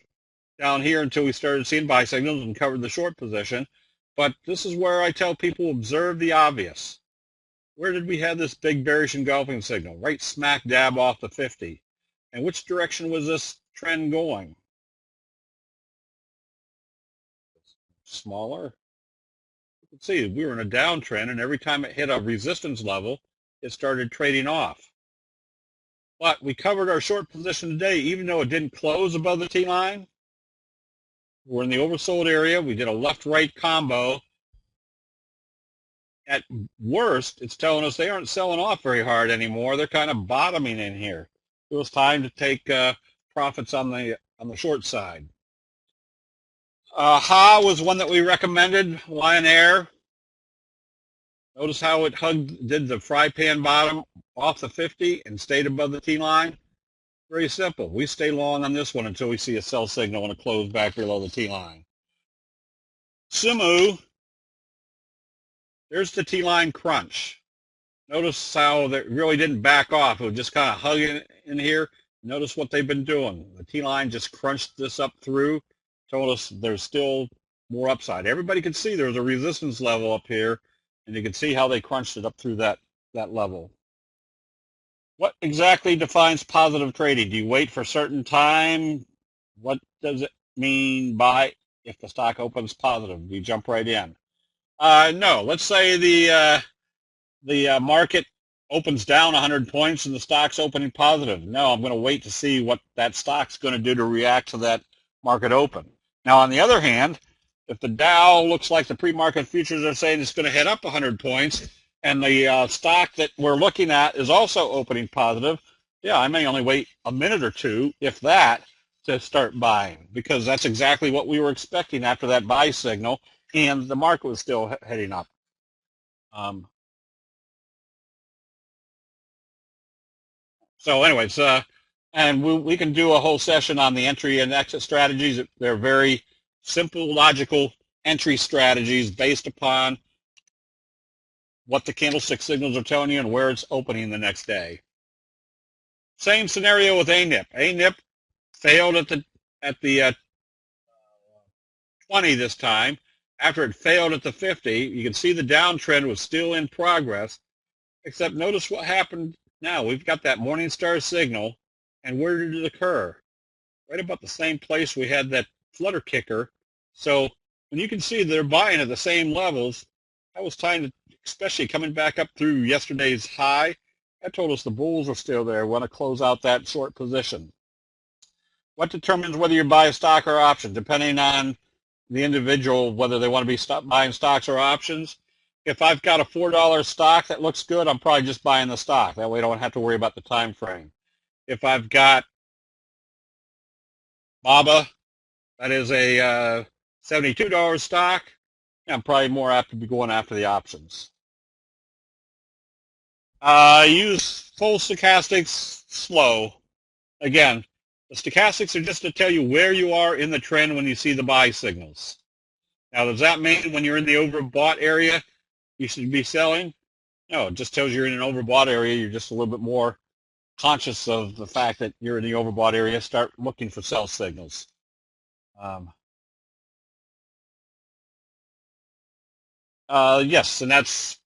down here until we started seeing buy signals and covered the short position. But this is where I tell people observe the obvious. Where did we have this big bearish engulfing signal? Right smack dab off the 50. And which direction was this trend going? Smaller. You can see we were in a downtrend, and every time it hit a resistance level, it started trading off. But we covered our short position today, even though it didn't close above the T line. We're in the oversold area. We did a left-right combo. At worst, it's telling us they aren't selling off very hard anymore. They're kind of bottoming in here. It was time to take profits on the short side. Ha was one that we recommended, Lion Air. Notice how it did the fry pan bottom off the 50 and stayed above the T line. Very simple. We stay long on this one until we see a sell signal and a close back below the T line. Sumu, there's the T line crunch. Notice how they really didn't back off. It was just kind of hugging in here. Notice what they've been doing. The T line just crunched this up through, told us there's still more upside. Everybody can see there's a resistance level up here, and you can see how they crunched it up through that level. What exactly defines positive trading? Do you wait for a certain time? What does it mean by if the stock opens positive? Do you jump right in? No. Let's say the market opens down 100 points and the stock's opening positive. No, I'm going to wait to see what that stock's going to do to react to that market open. Now, on the other hand, if the Dow looks like the pre-market futures are saying it's going to head up 100 points, and the stock that we're looking at is also opening positive, yeah, I may only wait a minute or two, if that, to start buying, because that's exactly what we were expecting after that buy signal, and the market was still heading up. So anyways, and we can do a whole session on the entry and exit strategies. They're very simple, logical entry strategies based upon what the candlestick signals are telling you and where it's opening the next day. Same scenario with ANIP. ANIP failed at the 20 this time. After it failed at the 50, you can see the downtrend was still in progress, except notice what happened now. We've got that Morningstar signal, and where did it occur? Right about the same place we had that flutter kicker. So when you can see they're buying at the same levels, that was time to, especially coming back up through yesterday's high, that told us the bulls are still there, want to close out that short position. What determines whether you buy a stock or option? Depending on the individual, whether they want to be buying stocks or options. If I've got a $4 stock that looks good, I'm probably just buying the stock. That way I don't have to worry about the time frame. If I've got BABA, that is a $72 stock, I'm probably more apt to be going after the options. Use full stochastics slow. Again, the stochastics are just to tell you where you are in the trend when you see the buy signals. Now, does that mean when you're in the overbought area, you should be selling? No, it just tells you you're in an overbought area. You're just a little bit more conscious of the fact that you're in the overbought area. Start looking for sell signals. Yes, and that's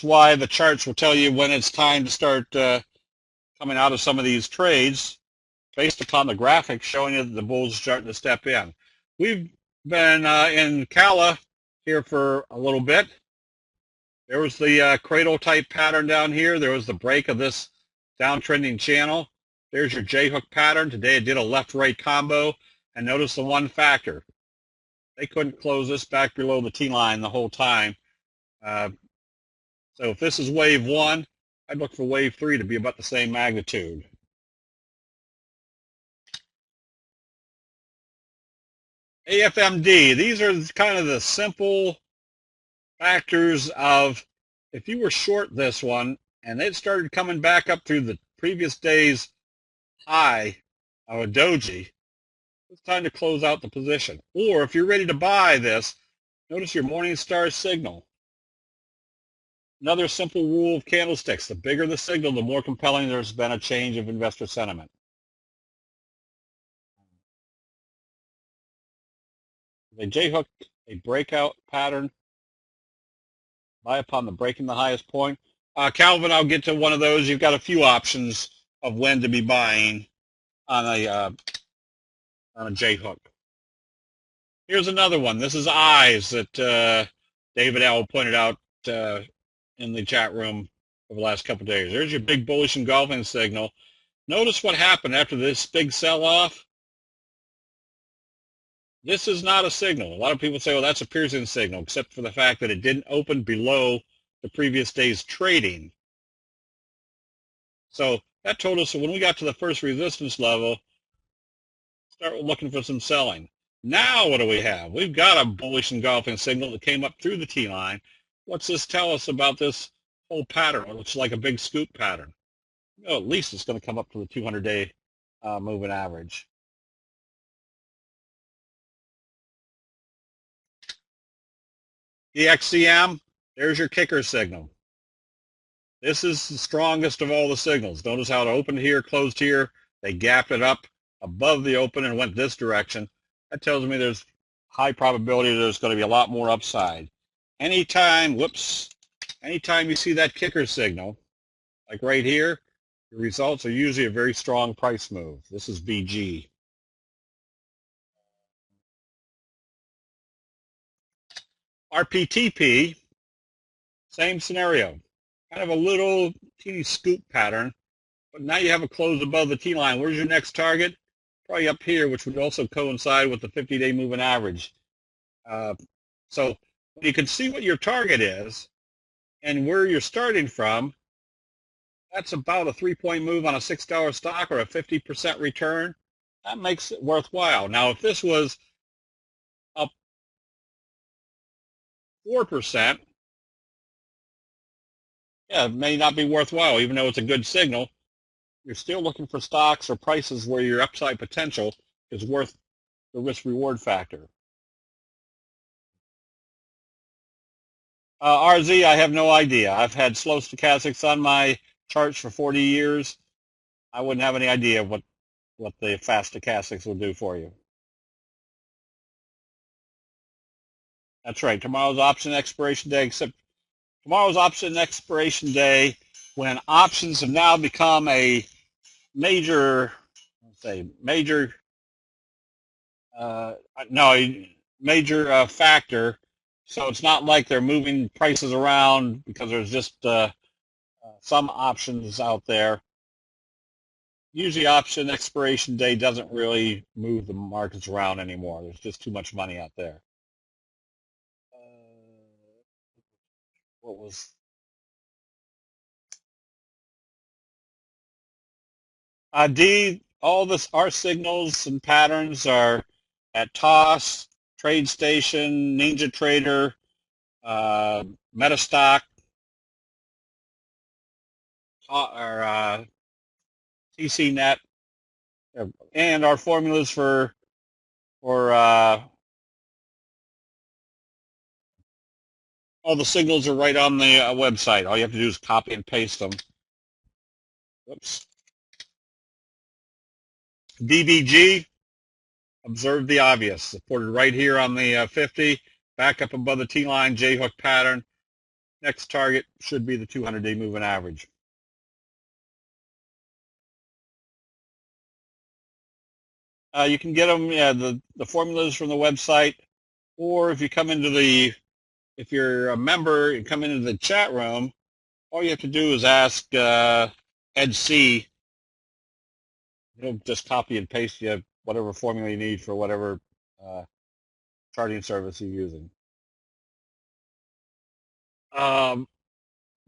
why the charts will tell you when it's time to start coming out of some of these trades based upon the graphics showing you that the bulls are starting to step in. We've been in Cala here for a little bit. There was the cradle type pattern down here. There was the break of this downtrending channel. There's your J-hook pattern. Today it did a left-right combo. And notice the one factor. They couldn't close this back below the T-line the whole time. So if this is wave 1, I'd look for wave 3 to be about the same magnitude. AFMD, these are kind of the simple factors of if you were short this one and it started coming back up through the previous day's high of a doji, it's time to close out the position. Or if you're ready to buy this, notice your Morningstar signal. Another simple rule of candlesticks, the bigger the signal, the more compelling there's been a change of investor sentiment. They J-hook a breakout pattern, buy upon the breaking the highest point. Calvin, I'll get to one of those. You've got a few options of when to be buying on a J-hook. Here's another one. This is eyes that David L. pointed out in the chat room over the last couple of days. There's your big bullish engulfing signal. Notice what happened after this big sell-off. This is not a signal. A lot of people say, well, that's a piercing signal, except for the fact that it didn't open below the previous day's trading. So that told us that when we got to the first resistance level, start looking for some selling. Now what do we have? We've got a bullish engulfing signal that came up through the T-line. What's this tell us about this whole pattern? It looks like a big scoop pattern. Well, at least it's going to come up to the 200-day moving average. The XCM, there's your kicker signal. This is the strongest of all the signals. Notice how it opened here, closed here. They gapped it up above the open and went this direction. That tells me there's high probability there's going to be a lot more upside. Anytime you see that kicker signal, like right here, the results are usually a very strong price move. This is BG. RPTP, same scenario. Kind of a little teeny scoop pattern, but now you have a close above the T-line. Where's your next target? Probably up here, which would also coincide with the 50-day moving average. So you can see what your target is and where you're starting from. That's about a 3-point move on a $6 stock or a 50% return. that makes it worthwhile. Now, if this was up 4%, yeah, it may not be worthwhile, even though it's a good signal. You're still looking for stocks or prices where your upside potential is worth the risk-reward factor. RZ, I have no idea. I've had slow stochastics on my charts for 40 years. I wouldn't have any idea what the fast stochastics will do for you. That's right. Tomorrow's option expiration day, except tomorrow's option expiration day when options have now become a major, major factor. So it's not like they're moving prices around because there's just some options out there. Usually option expiration day doesn't really move the markets around anymore. There's just too much money out there. What was... D, our signals and patterns are at TOS, TradeStation, NinjaTrader, Metastock, or TCNet, and our formulas for all the signals are right on the website. All you have to do is copy and paste them. Whoops. DBG, observe the obvious. Supported right here on the 50, back up above the T-line, J-hook pattern. Next target should be the 200-day moving average. You can get them, the formulas from the website, or if you come into if you're a member and come into the chat room, all you have to do is ask Ed C. He'll just copy and paste you whatever formula you need for whatever charting service you're using. VTL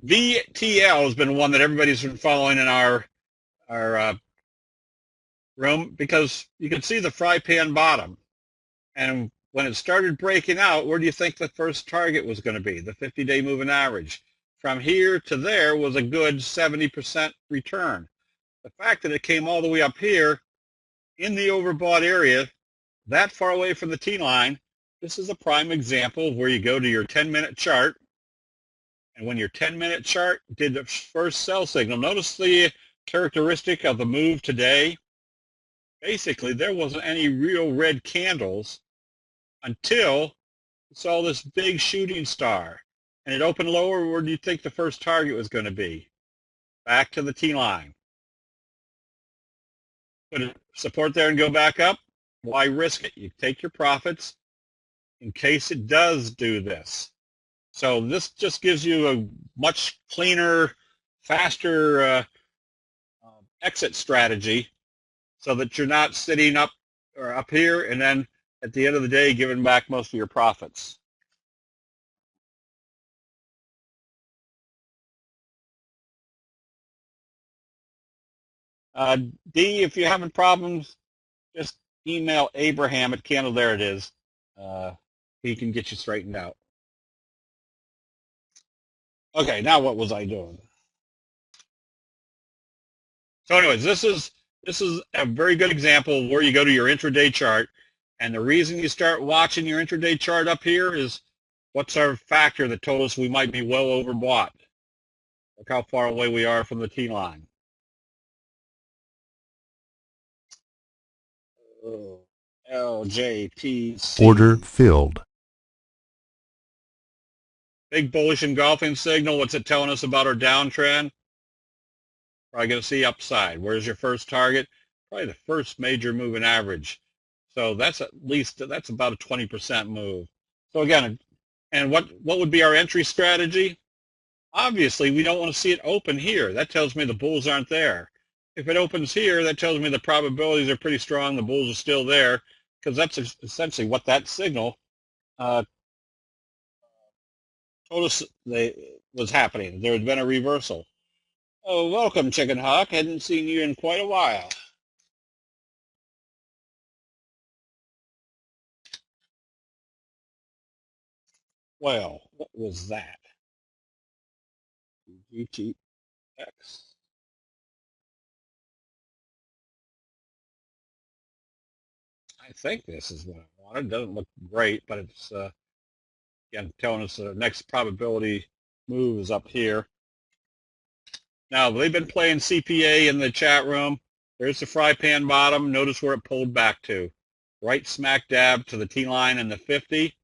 has been one that everybody's been following in our room because you can see the fry pan bottom. And when it started breaking out, where do you think the first target was going to be? The 50-day moving average. From here to there was a good 70% return. The fact that it came all the way up here in the overbought area, that far away from the T-line, this is a prime example of where you go to your 10-minute chart. And when your 10-minute chart did the first sell signal, notice the characteristic of the move today. Basically, there wasn't any real red candles until you saw this big shooting star. And it opened lower. Where do you think the first target was going to be? Back to the T-line. Put a support there and go back up. Why risk it? You take your profits in case it does do this. So this just gives you a much cleaner, faster exit strategy so that you're not sitting up or up here and then at the end of the day giving back most of your profits. D, if you're having problems, just email Abraham at Candle. There it is. He can get you straightened out. Okay, now what was I doing? So anyways, this is a very good example of where you go to your intraday chart. And the reason you start watching your intraday chart up here is what's our factor that told us we might be well overbought? Look how far away we are from the T-line. LJTC. Order filled. Big bullish engulfing signal. What's it telling us about our downtrend? Probably going to see upside. Where's your first target? Probably the first major moving average. So that's that's about a 20% move. So again, and what would be our entry strategy? Obviously, we don't want to see it open here. That tells me the bulls aren't there. If it opens here, that tells me the probabilities are pretty strong. The bulls are still there because that's essentially what that signal told us was happening. There had been a reversal. Oh, welcome, Chicken Hawk. Hadn't seen you in quite a while. Well, what was that? GTX. I think this is what I wanted. It doesn't look great, but it's again telling us the next probability move is up here. Now, they've been playing CPA in the chat room. There's the fry pan bottom. Notice where it pulled back to. Right smack dab to the T-line and the 50.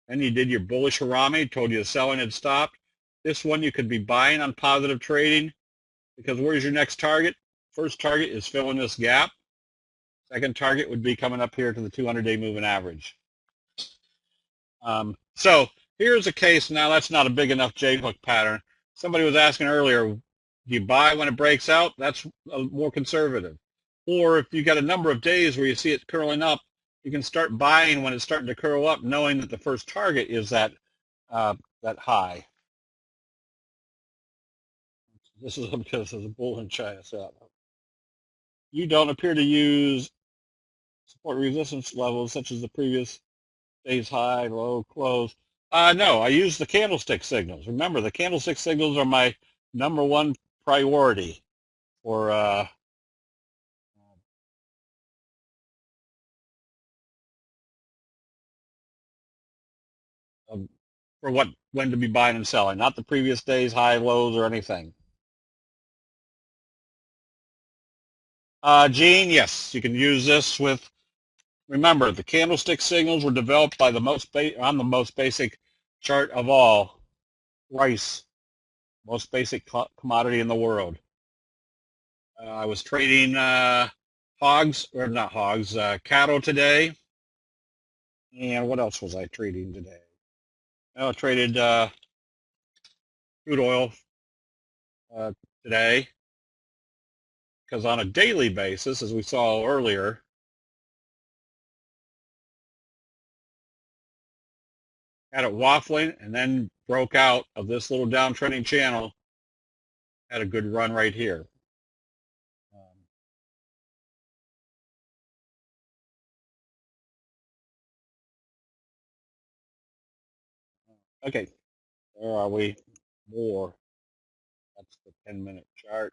Then you did your bullish harami, told you the selling had stopped. This one you could be buying on positive trading because where's your next target? First target is filling this gap. Second target would be coming up here to the 200-day moving average. So here's a case. Now that's not a big enough J-hook pattern. Somebody was asking earlier, do you buy when it breaks out? That's more conservative. Or if you got a number of days where you see it curling up, you can start buying when it's starting to curl up, knowing that the first target is that high. This is because there's a bull in China. So you don't appear to use support resistance levels such as the previous day's high, low, close. No, I use the candlestick signals. Remember, the candlestick signals are my number one priority for when to be buying and selling, not the previous day's high, lows, or anything. Gene, yes, you can use this with. Remember, the candlestick signals were developed by the most basic chart of all, rice, most basic commodity in the world. I was trading cattle today. And what else was I trading today? I traded crude oil today because on a daily basis, as we saw earlier, had it waffling and then broke out of this little downtrending channel, had a good run right here. Okay, where are we? More. That's the 10-minute chart.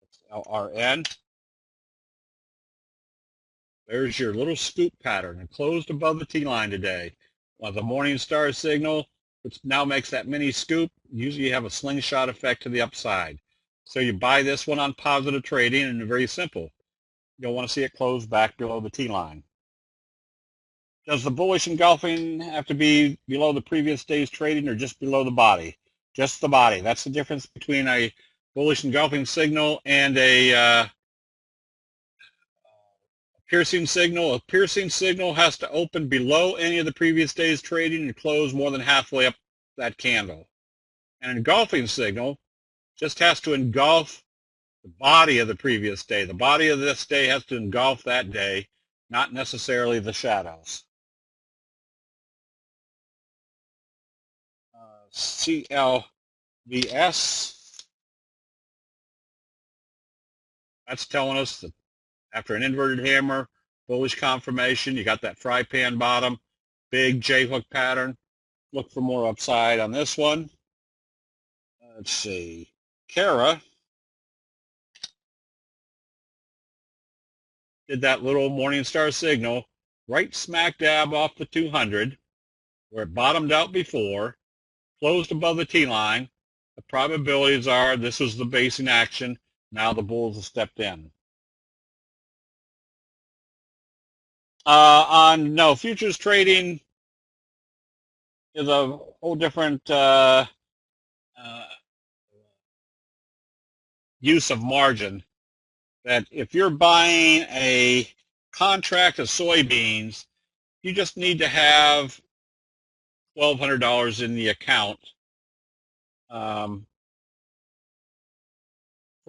That's LRN. There's your little scoop pattern. It closed above the T-line today. Well, the morning star signal, which now makes that mini scoop, usually you have a slingshot effect to the upside. So you buy this one on positive trading, and very simple. You'll want to see it close back below the T-line. Does the bullish engulfing have to be below the previous day's trading or just below the body? Just the body. That's the difference between a bullish engulfing signal and a piercing signal. A piercing signal has to open below any of the previous day's trading and close more than halfway up that candle. An engulfing signal just has to engulf the body of the previous day. The body of this day has to engulf that day, not necessarily the shadows. CLVS, that's telling us that after an inverted hammer, bullish confirmation, you got that fry pan bottom, big J-hook pattern. Look for more upside on this one. Let's see. Kara did that little morning star signal right smack dab off the 200 where it bottomed out before, closed above the T-line. The probabilities are this was the base in action. Now the bulls have stepped in. No, futures trading is a whole different use of margin. That if you're buying a contract of soybeans, you just need to have $1,200 in the account for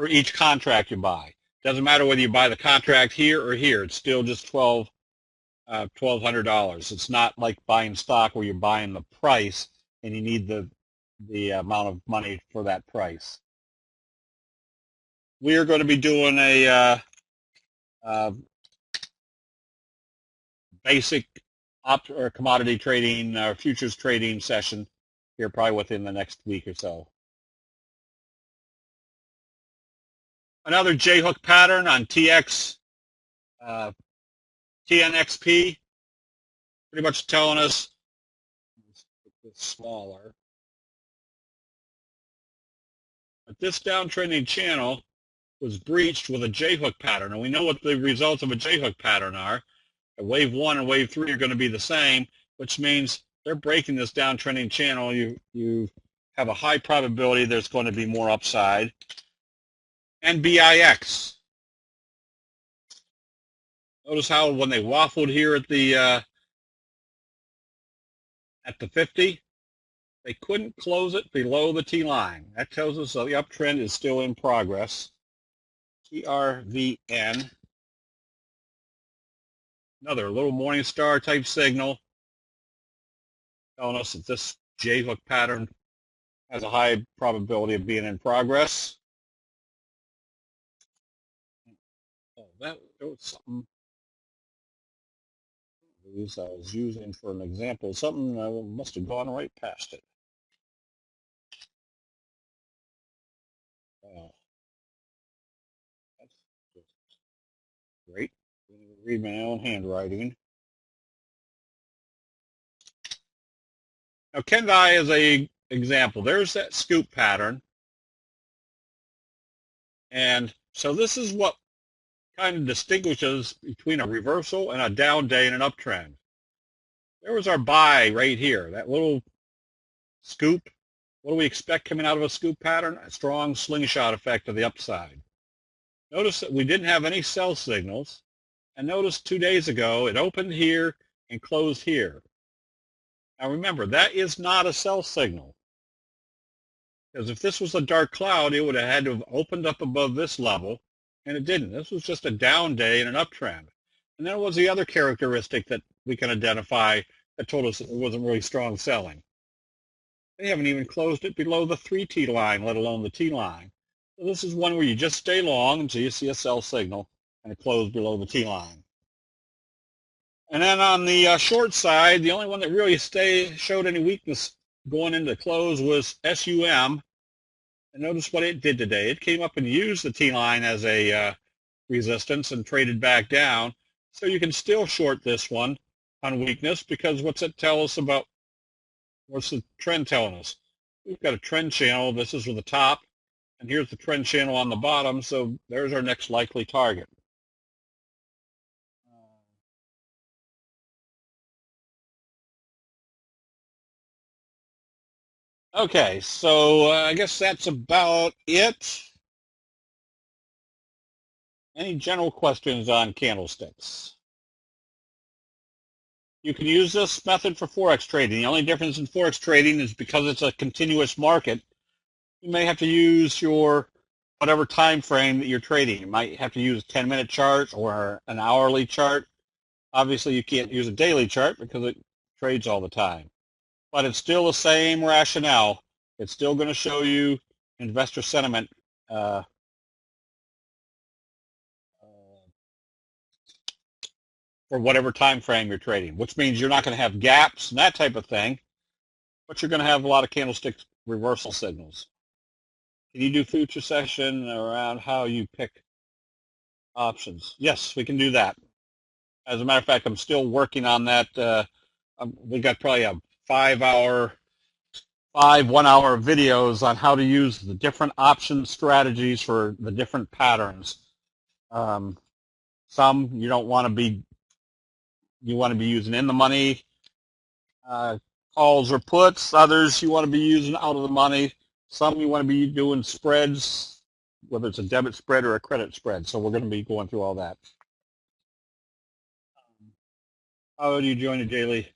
each contract you buy. Doesn't matter whether you buy the contract here or here. It's still just $1,200. It's not like buying stock where you're buying the price and you need the amount of money for that price. We are going to be doing a basic or commodity trading or futures trading session here probably within the next week or so. Another J-hook pattern on TXNXP, pretty much telling us, let's make this smaller, but this downtrending channel was breached with a J-hook pattern, and we know what the results of a J-hook pattern are. Wave 1 and wave 3 are going to be the same, which means they're breaking this downtrending channel. You have a high probability there's going to be more upside. And BIX. Notice how when they waffled here at the 50, they couldn't close it below the T line. That tells us that the uptrend is still in progress. TRVN. Another little morning star type signal telling us that this J-hook pattern has a high probability of being in progress. Oh, that was something I was using for an example. Something I must have gone right past it. That's great. Read my own handwriting. Now, Kendai is a example. There's that scoop pattern. And so this is what kind of distinguishes between a reversal and a down day and an uptrend. There was our buy right here, that little scoop. What do we expect coming out of a scoop pattern? A strong slingshot effect to the upside. Notice that we didn't have any sell signals. And notice 2 days ago, it opened here and closed here. Now remember, that is not a sell signal. Because if this was a dark cloud, it would have had to have opened up above this level, and it didn't. This was just a down day and an uptrend. And then was the other characteristic that we can identify that told us it wasn't really strong selling. They haven't even closed it below the 3T line, let alone the T line. So this is one where you just stay long until you see a sell signal and it closed below the T line. And then on the short side, the only one that really showed any weakness going into close was SUM. And notice what it did today. It came up and used the T line as a resistance and traded back down. So you can still short this one on weakness, because what's it tell us about, what's the trend telling us? We've got a trend channel. This is with the top, and here's the trend channel on the bottom. So there's our next likely target. Okay, so I guess that's about it. Any general questions on candlesticks? You can use this method for Forex trading. The only difference in Forex trading is because it's a continuous market, you may have to use your whatever time frame that you're trading. You might have to use a 10-minute chart or an hourly chart. Obviously, you can't use a daily chart because it trades all the time. But it's still the same rationale. It's still going to show you investor sentiment for whatever time frame you're trading, which means you're not going to have gaps and that type of thing, but you're going to have a lot of candlestick reversal signals. Can you do future session around how you pick options? Yes, we can do that. As a matter of fact, I'm still working on that. We got probably a 5 1-hour videos on how to use the different option strategies for the different patterns. Some you don't want to be, you want to be using in the money calls or puts. Others you want to be using out of the money. Some you want to be doing spreads, whether it's a debit spread or a credit spread. So we're going to be going through all that. How do you join the daily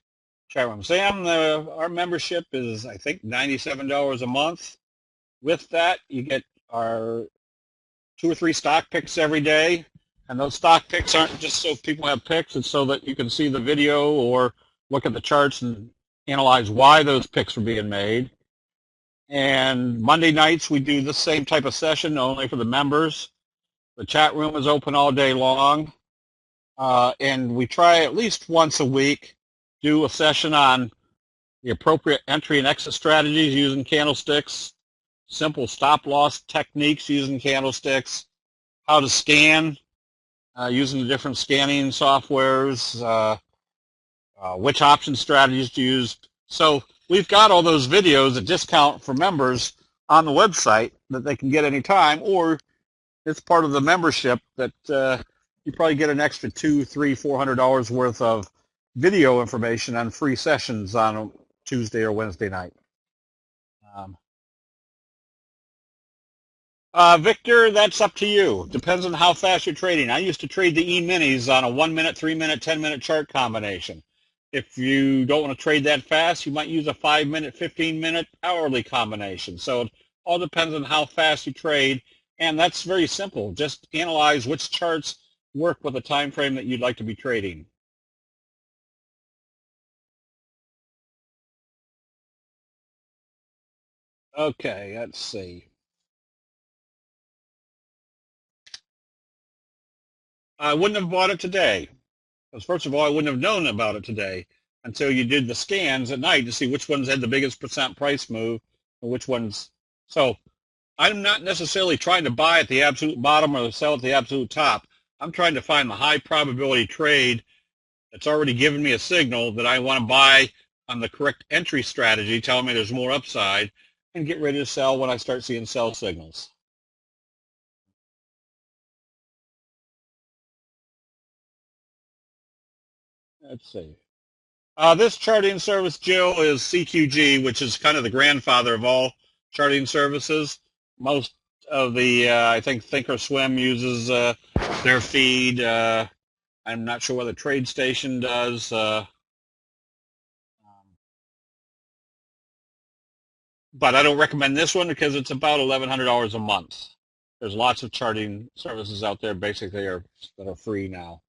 chat room? Sam, our membership is, I think, $97 a month. With that, you get our 2 or 3 stock picks every day. And those stock picks aren't just so people have picks. It's so that you can see the video or look at the charts and analyze why those picks were being made. And Monday nights, we do the same type of session, only for the members. The chat room is open all day long. And we try at least once a week, do a session on the appropriate entry and exit strategies using candlesticks, simple stop loss techniques using candlesticks, how to scan using the different scanning softwares, which option strategies to use. So we've got all those videos at discount for members on the website that they can get anytime, or it's part of the membership that you probably get an extra $200, $300, $400 worth of video information on free sessions on a Tuesday or Wednesday night. Um, Victor, that's up to you. Depends on how fast you're trading. I used to trade the E-minis on a 1 minute, 3 minute, 10-minute chart combination. If you don't want to trade that fast, you might use a 5 minute, 15-minute hourly combination. So it all depends on how fast you trade, and that's very simple. Just analyze which charts work with the time frame that you'd like to be trading. Okay, let's see. I wouldn't have bought it today. Because first of all, I wouldn't have known about it today until you did the scans at night to see which ones had the biggest percent price move and which ones. So I'm not necessarily trying to buy at the absolute bottom or sell at the absolute top. I'm trying to find the high probability trade that's already given me a signal that I want to buy on the correct entry strategy, telling me there's more upside, and get ready to sell when I start seeing sell signals. Let's see. This charting service, Jill, is CQG, which is kind of the grandfather of all charting services. Most of the, I think, Thinkorswim uses their feed. I'm not sure what the TradeStation does. But I don't recommend this one because it's about $1,100 a month. There's lots of charting services out there, basically, that are free now.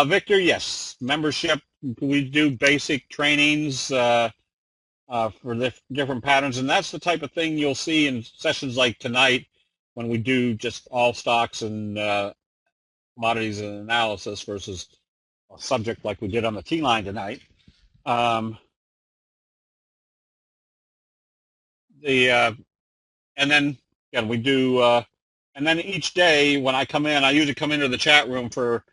Victor, yes, membership. We do basic trainings for different patterns, and that's the type of thing you'll see in sessions like tonight when we do just all stocks and commodities and analysis versus a subject like we did on the T-line tonight. And then again, we do, and then each day when I come in, I usually come into the chat room for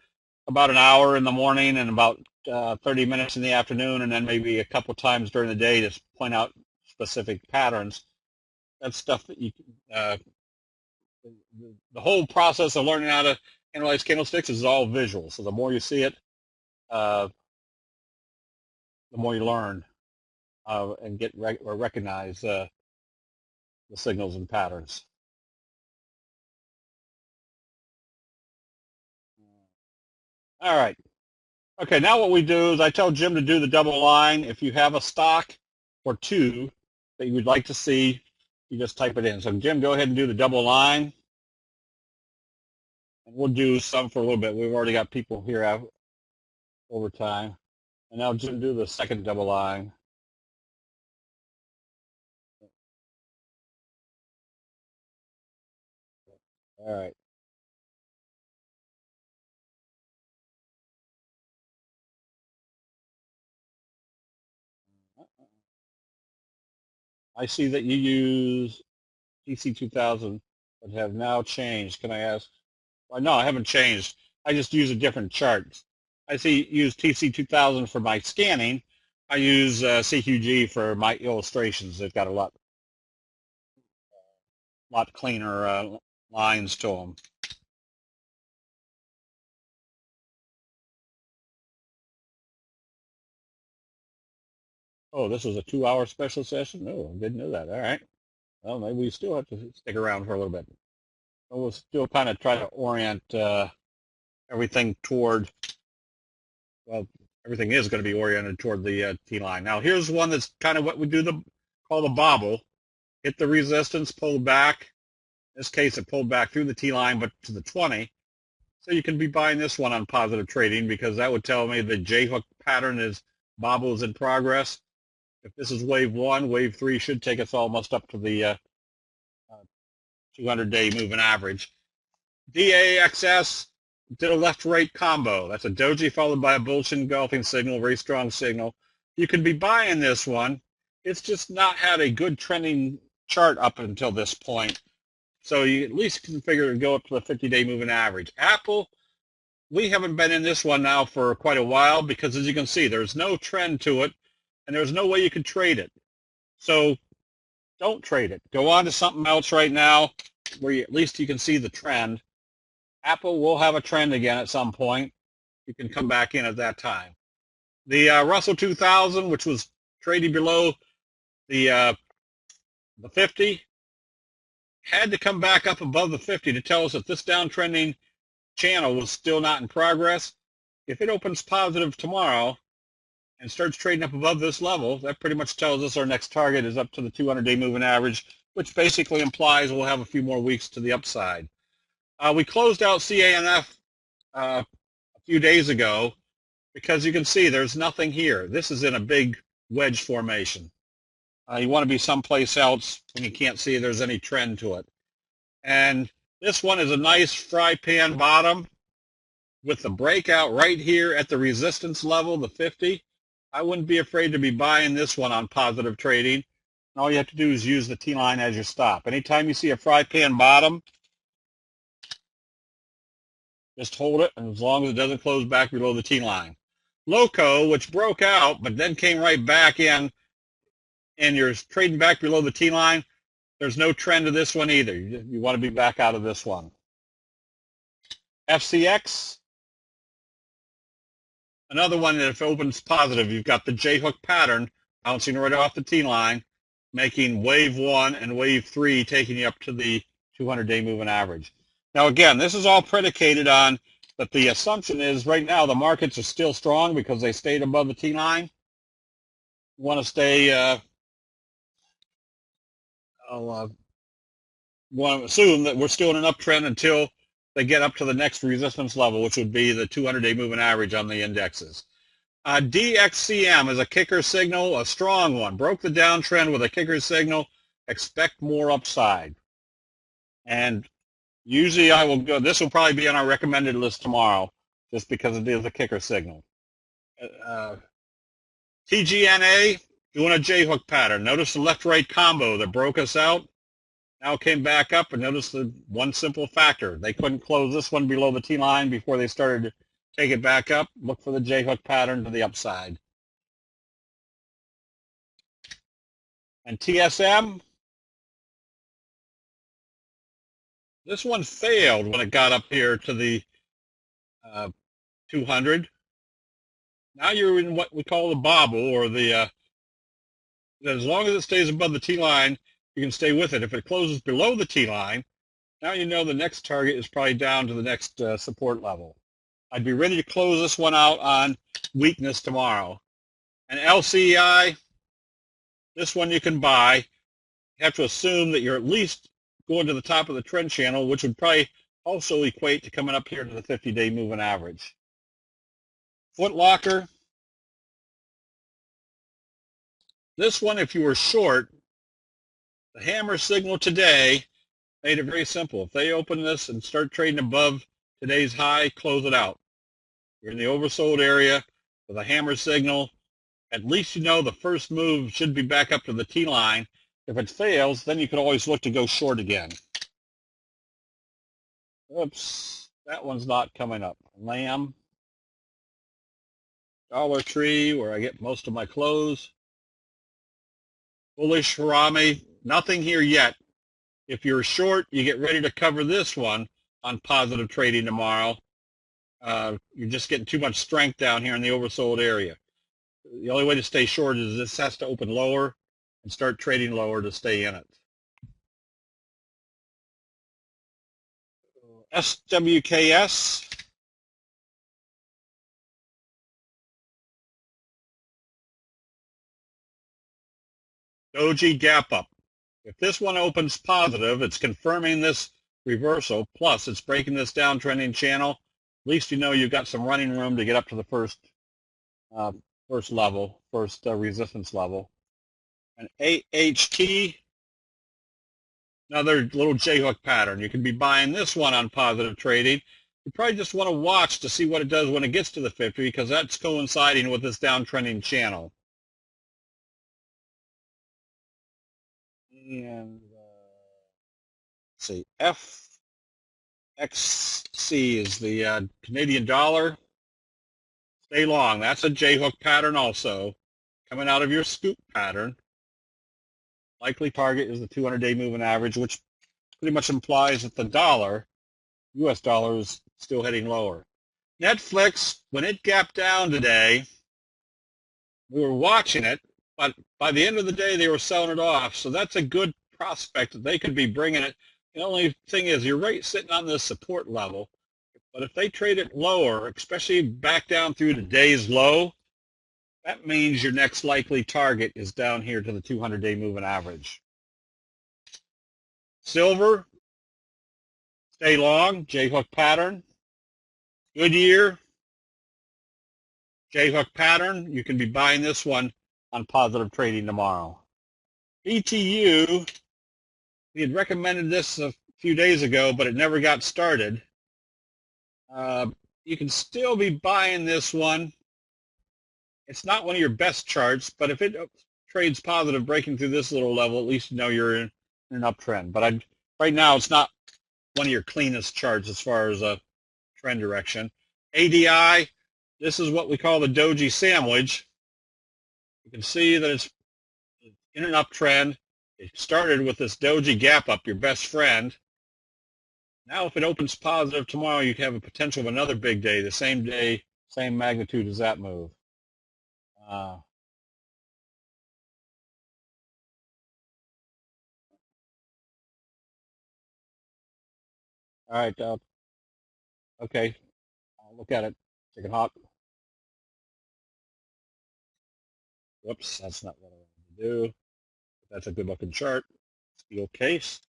about an hour in the morning and about 30 minutes in the afternoon, and then maybe a couple times during the day to point out specific patterns. That's stuff that you the whole process of learning how to analyze candlesticks is all visual. So the more you see it, uh, the more you learn and get or recognize the signals and patterns. All right. Okay, now what we do is I tell Jim to do the double line. If you have a stock or two that you would like to see, you just type it in. So Jim, go ahead and do the double line. And we'll do some for a little bit. We've already got people here over time. And now Jim, do the second double line. All right. I see that you use TC2000 but have now changed. Can I ask? Well, no, I haven't changed. I just use a different chart. I see use TC2000 for my scanning. I use CQG for my illustrations. They've got a lot cleaner lines to them. Oh, this was a 2-hour special session? Oh, I didn't know that. All right. Well, maybe we still have to stick around for a little bit. But we'll still kind of try to orient everything toward, well, everything is going to be oriented toward the T-line. Now, here's one that's kind of what we do call the bobble. Hit the resistance, pull back. In this case, it pulled back through the T-line, but to the 20. So you can be buying this one on positive trading because that would tell me the J-hook pattern is bobbles in progress. If this is wave 1, wave 3 should take us almost up to the 200-day moving average. DAXS did a left-right combo. That's a doji followed by a bullish engulfing signal, very strong signal. You can be buying this one. It's just not had a good trending chart up until this point. So you at least can figure to go up to the 50-day moving average. Apple, we haven't been in this one now for quite a while because, as you can see, there's no trend to it, and there's no way you could trade it. So don't trade it. Go on to something else right now where at least you can see the trend. Apple will have a trend again at some point. You can come back in at that time. The Russell 2000, which was trading below the 50, had to come back up above the 50 to tell us that this downtrending channel was still not in progress. If it opens positive tomorrow and starts trading up above this level, that pretty much tells us our next target is up to the 200-day moving average, which basically implies we'll have a few more weeks to the upside. We closed out CANF a few days ago because you can see there's nothing here. This is in a big wedge formation. You want to be someplace else when you can't see there's any trend to it. And this one is a nice fry pan bottom with the breakout right here at the resistance level, the 50. I wouldn't be afraid to be buying this one on positive trading. And all you have to do is use the T-line as your stop. Anytime you see a fry pan bottom, just hold it, and as long as it doesn't close back below the T-line. Loco, which broke out but then came right back in, and you're trading back below the T-line, there's no trend to this one either. You want to be back out of this one. FCX, another one that if it opens positive, you've got the J-hook pattern bouncing right off the T-line, making wave 1 and wave 3 taking you up to the 200-day moving average. Now, again, this is all predicated on that the assumption is right now the markets are still strong because they stayed above the T-line. You want to stay, want to assume that we're still in an uptrend until they get up to the next resistance level, which would be the 200-day moving average on the indexes. DXCM is a kicker signal, a strong one. Broke the downtrend with a kicker signal. Expect more upside. And usually I will go, this will probably be on our recommended list tomorrow just because it is a kicker signal. TGNA, doing a J-hook pattern. Notice the left-right combo that broke us out. Now came back up, and notice the one simple factor. They couldn't close this one below the T-line before they started to take it back up. Look for the J-hook pattern to the upside. And TSM, this one failed when it got up here to the 200. Now you're in what we call the bobble, or the as long as it stays above the T-line, you can stay with it. If it closes below the T-line, now you know the next target is probably down to the next support level. I'd be ready to close this one out on weakness tomorrow. And LCI, this one you can buy. You have to assume that you're at least going to the top of the trend channel, which would probably also equate to coming up here to the 50-day moving average. Foot Locker, this one, if you were short, the hammer signal today made it very simple. If they open this and start trading above today's high, close it out. You're in the oversold area with a hammer signal. At least you know the first move should be back up to the T-line. If it fails, then you could always look to go short again. Oops, that one's not coming up. Lamb, Dollar Tree, where I get most of my clothes. Bullish Harami, nothing here yet. If you're short, you get ready to cover this one on positive trading tomorrow. You're just getting too much strength down here in the oversold area. The only way to stay short is this has to open lower and start trading lower to stay in it. SWKS. Doji gap up. If this one opens positive, it's confirming this reversal, plus it's breaking this downtrending channel. At least you know you've got some running room to get up to the first level, resistance level. And AHT, Another little J-hook pattern. You can be buying this one on positive trading. You probably just want to watch to see what it does when it gets to the 50 because that's coinciding with this downtrending channel. And let's see, FXC is the Canadian dollar. Stay long. That's a J-hook pattern also, coming out of your scoop pattern. Likely target is the 200-day moving average, which pretty much implies that the dollar, U.S. dollar, is still heading lower. Netflix, when it gapped down today, we were watching it, but by the end of the day, they were selling it off. So that's a good prospect that they could be bringing it. The only thing is you're right sitting on this support level, but if they trade it lower, especially back down through today's low, that means your next likely target is down here to the 200-day moving average. Silver, stay long, J-hook pattern. Goodyear, J-hook pattern. You can be buying this one on positive trading tomorrow. BTU, we had recommended this a few days ago, but it never got started. You can still be buying this one. It's not one of your best charts, but if it trades positive, breaking through this little level, at least you know you're in an uptrend. But right now, it's not one of your cleanest charts as far as a trend direction. ADI, this is what we call the doji sandwich. You can see that it's in an uptrend. It started with this doji gap up, your best friend. Now, if it opens positive tomorrow, you have a potential of another big day, the same day, same magnitude as that move. All right, okay, I'll look at it. Take a hop. Whoops, that's not what I wanted to do. That's a good looking chart. Steel case.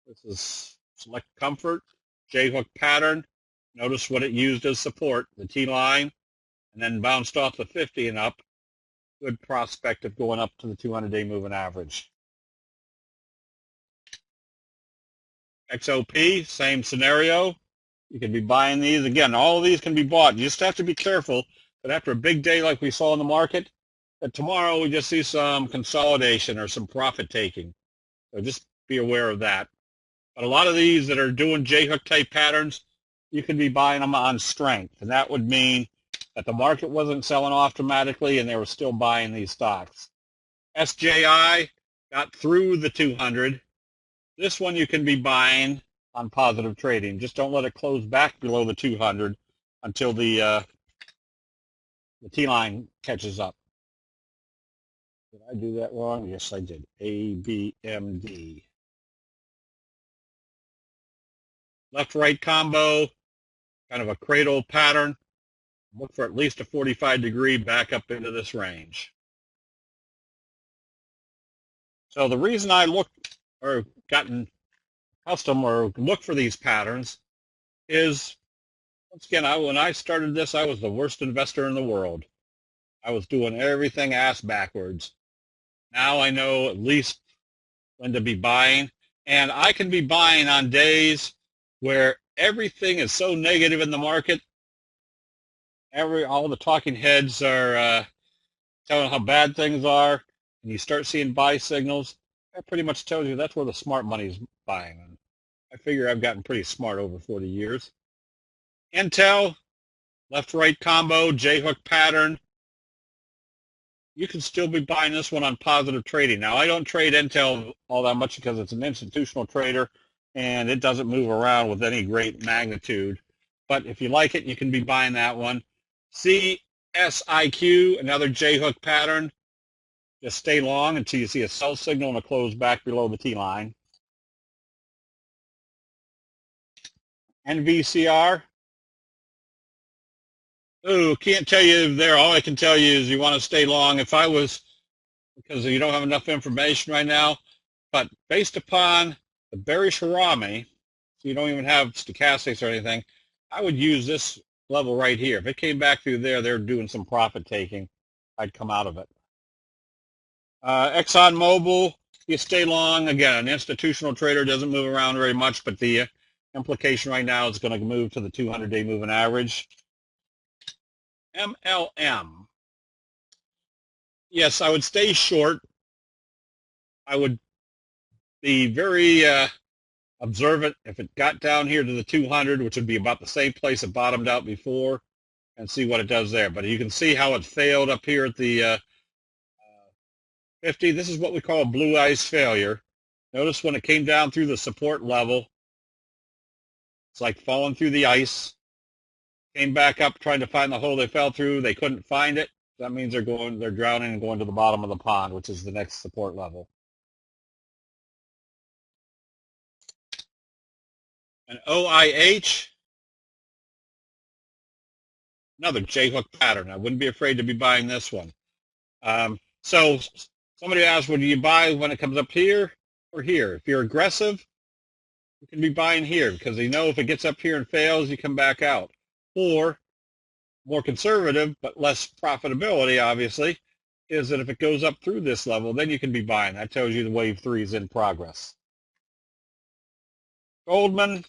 This is select comfort, J-hook pattern. Notice what it used as support, the T line, and then bounced off the 50 and up. Good prospect of going up to the 200-day moving average. XOP, same scenario. You can be buying these. Again, all of these can be bought. You just have to be careful that after a big day like we saw in the market, that tomorrow we just see some consolidation or some profit taking. So just be aware of that. But a lot of these that are doing J-hook type patterns, you can be buying them on strength. And that would mean that the market wasn't selling off dramatically and they were still buying these stocks. SJI got through the 200. This one you can be buying on positive trading. Just don't let it close back below the 200 until the T-line catches up. Did I do that wrong? Yes, I did. ABMD. Left-right combo, kind of a cradle pattern. Look for at least a 45-degree back up into this range. So the reason I looked or gotten custom or look for these patterns is, once again, when I started this, I was the worst investor in the world. I was doing everything ass backwards. Now I know at least when to be buying, and I can be buying on days where everything is so negative in the market. All the talking heads are telling how bad things are, and you start seeing buy signals. That pretty much tells you that's where the smart money is buying. And I figure I've gotten pretty smart over 40 years. Intel, left-right combo, J-hook pattern. You can still be buying this one on positive trading. Now, I don't trade Intel all that much because it's an institutional trader, and it doesn't move around with any great magnitude. But if you like it, you can be buying that one. CSIQ, another J-hook pattern. Just stay long until you see a sell signal and a close back below the T-line. NVCR. Oh, can't tell you there. All I can tell you is you want to stay long. If I was, because you don't have enough information right now, but based upon the bearish Harami, so you don't even have stochastics or anything, I would use this level right here. If it came back through there, they're doing some profit taking. I'd come out of it. ExxonMobil, You stay long. Again, an institutional trader doesn't move around very much, but the implication right now is going to move to the 200-day moving average. MLM. Yes, I would stay short. I would be very observant if it got down here to the 200, which would be about the same place it bottomed out before, and see what it does there. But you can see how it failed up here at the 50. This is what we call a blue ice failure. Notice when it came down through the support level, it's like falling through the ice. Came back up trying to find the hole they fell through. They couldn't find it. That means they're drowning and going to the bottom of the pond, which is the next support level. An OIH, another J-hook pattern. I wouldn't be afraid to be buying this one. So somebody asked, well, do you buy when it comes up here or here? If you're aggressive, you can be buying here because you know if it gets up here and fails, you come back out. Or more conservative, but less profitability, obviously, is that if it goes up through this level, then you can be buying. That tells you the wave 3 is in progress. Goldman,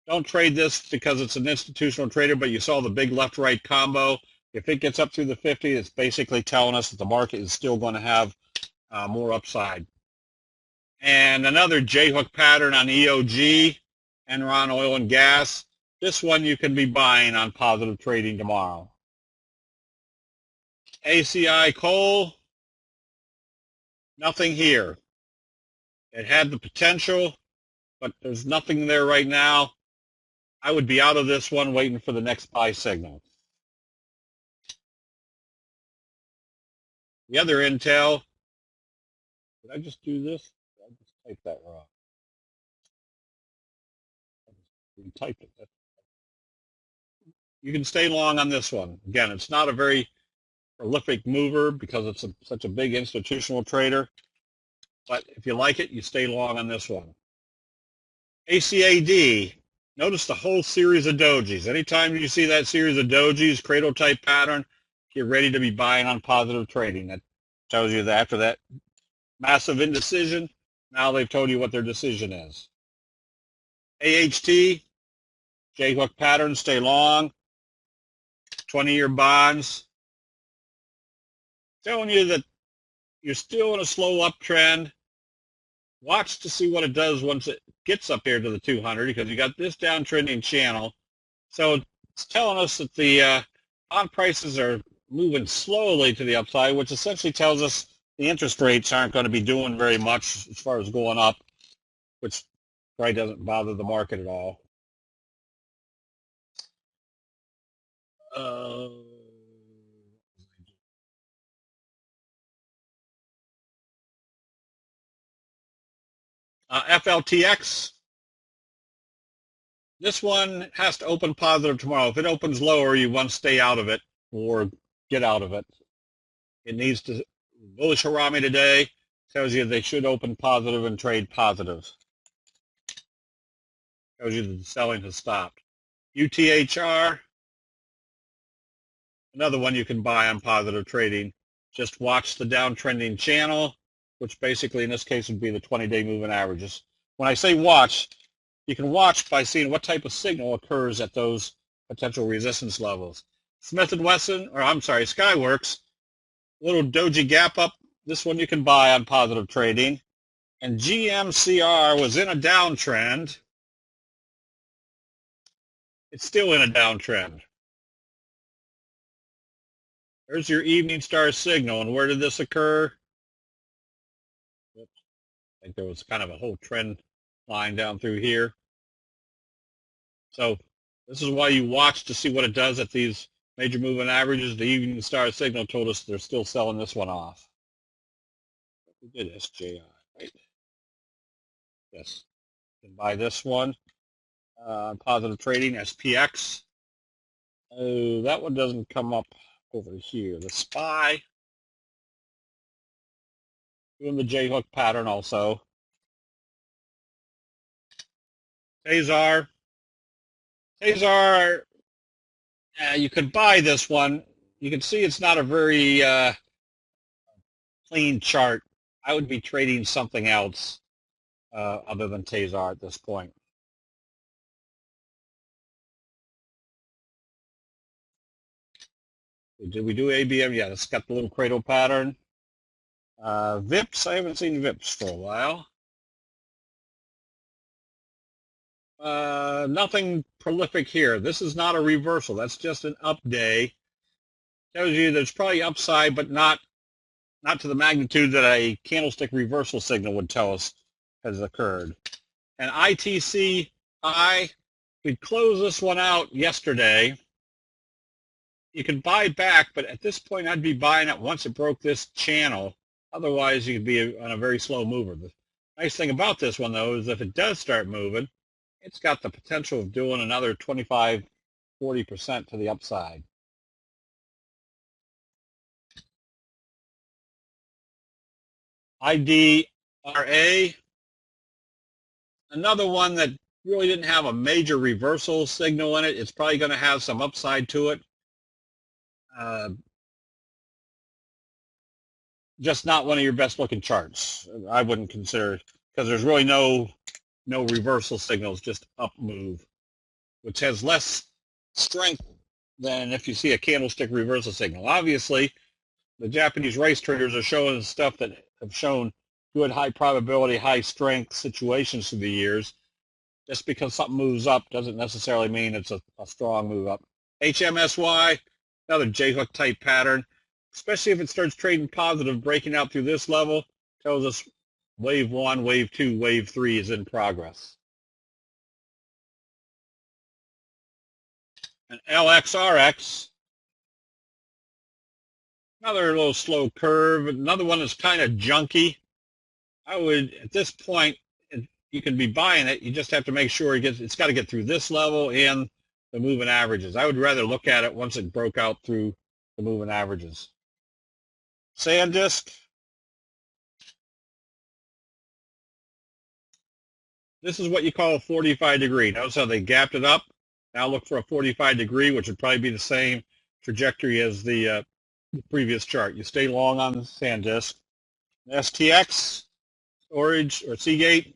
don't trade this because it's an institutional trader, but you saw the big left-right combo. If it gets up through the 50, it's basically telling us that the market is still going to have more upside. And another J-hook pattern on EOG, Enron Oil and Gas. This one you can be buying on positive trading tomorrow. ACI Coal, nothing here. It had the potential, but there's nothing there right now. I would be out of this one waiting for the next buy signal. The other Intel, did I just do this? Did I just type that wrong? I just retyped it. You can stay long on this one. Again, it's not a very prolific mover because it's such a big institutional trader. But if you like it, you stay long on this one. ACAD, notice the whole series of dojis. Anytime you see that series of dojis, cradle type pattern, get ready to be buying on positive trading. That tells you that after that massive indecision, now they've told you what their decision is. AHT, J-hook pattern, stay long. 20-year bonds. Telling you that you're still in a slow uptrend. Watch to see what it does once it gets up here to the 200 because you got this downtrending channel. So it's telling us that the bond prices are moving slowly to the upside, which essentially tells us the interest rates aren't going to be doing very much as far as going up, which probably doesn't bother the market at all. FLTX. This one has to open positive tomorrow. If it opens lower, you want to stay out of it or get out of it. It needs to, bullish Harami today tells you they should open positive and trade positive. Tells you that the selling has stopped. UTHR, another one you can buy on positive trading. Just watch the downtrending channel, which basically in this case would be the 20-day moving averages. When I say watch, you can watch by seeing what type of signal occurs at those potential resistance levels. Smith & Wesson, or I'm sorry, Skyworks, little doji gap up. This one you can buy on positive trading. And GMCR was in a downtrend. It's still in a downtrend. There's your evening star signal. And where did this occur? Oops. I think there was kind of a whole trend line down through here. So this is why you watch to see what it does at these major moving averages. The evening star signal told us they're still selling this one off. We did SJI, right? Yes. You can buy this one. Positive trading, SPX. Oh, that one doesn't come up over here. The SPY. Doing the J-hook pattern also. Tazar. Tazar, you could buy this one. You can see it's not a very clean chart. I would be trading something else other than Tazar at this point. Did we do ABM? Yeah, it's got the little cradle pattern. VIPs, I haven't seen VIPs for a while. Nothing prolific here. This is not a reversal. That's just an up day. Tells you there's probably upside, but not to the magnitude that a candlestick reversal signal would tell us has occurred. And ITC, we closed this one out yesterday. You can buy back, but at this point I'd be buying it once it broke this channel. Otherwise, you'd be on a very slow mover. The nice thing about this one, though, is if it does start moving, it's got the potential of doing another 25, 40% to the upside. IDRA, another one that really didn't have a major reversal signal in it. It's probably going to have some upside to it. Just not one of your best looking charts. I wouldn't consider, because there's really no reversal signals, just up move, which has less strength than if you see a candlestick reversal signal. Obviously, the Japanese race traders are showing stuff that have shown good high probability, high strength situations through the years. Just because something moves up doesn't necessarily mean it's a strong move up. HMSY, another J-hook type pattern, especially if it starts trading positive, breaking out through this level, tells us wave 1, wave 2, wave 3 is in progress. And LXRX, another little slow curve, another one that's kind of junky. I would, at this point, you can be buying it. You just have to make sure it's got to get through this level and the moving averages. I would rather look at it once it broke out through the moving averages. SanDisk. This is what you call a 45 degree. Notice how they gapped it up. Now look for a 45 degree, which would probably be the same trajectory as the previous chart. You stay long on SanDisk. STX, storage, or Seagate.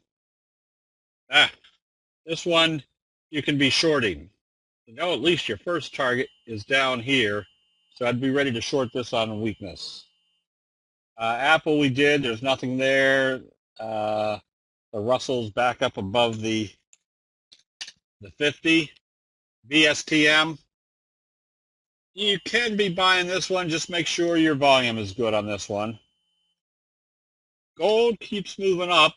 This one you can be shorting. You know at least your first target is down here, so I'd be ready to short this on weakness. Apple we did. There's nothing there. The Russell's back up above the 50. BSTM. You can be buying this one. Just make sure your volume is good on this one. Gold keeps moving up.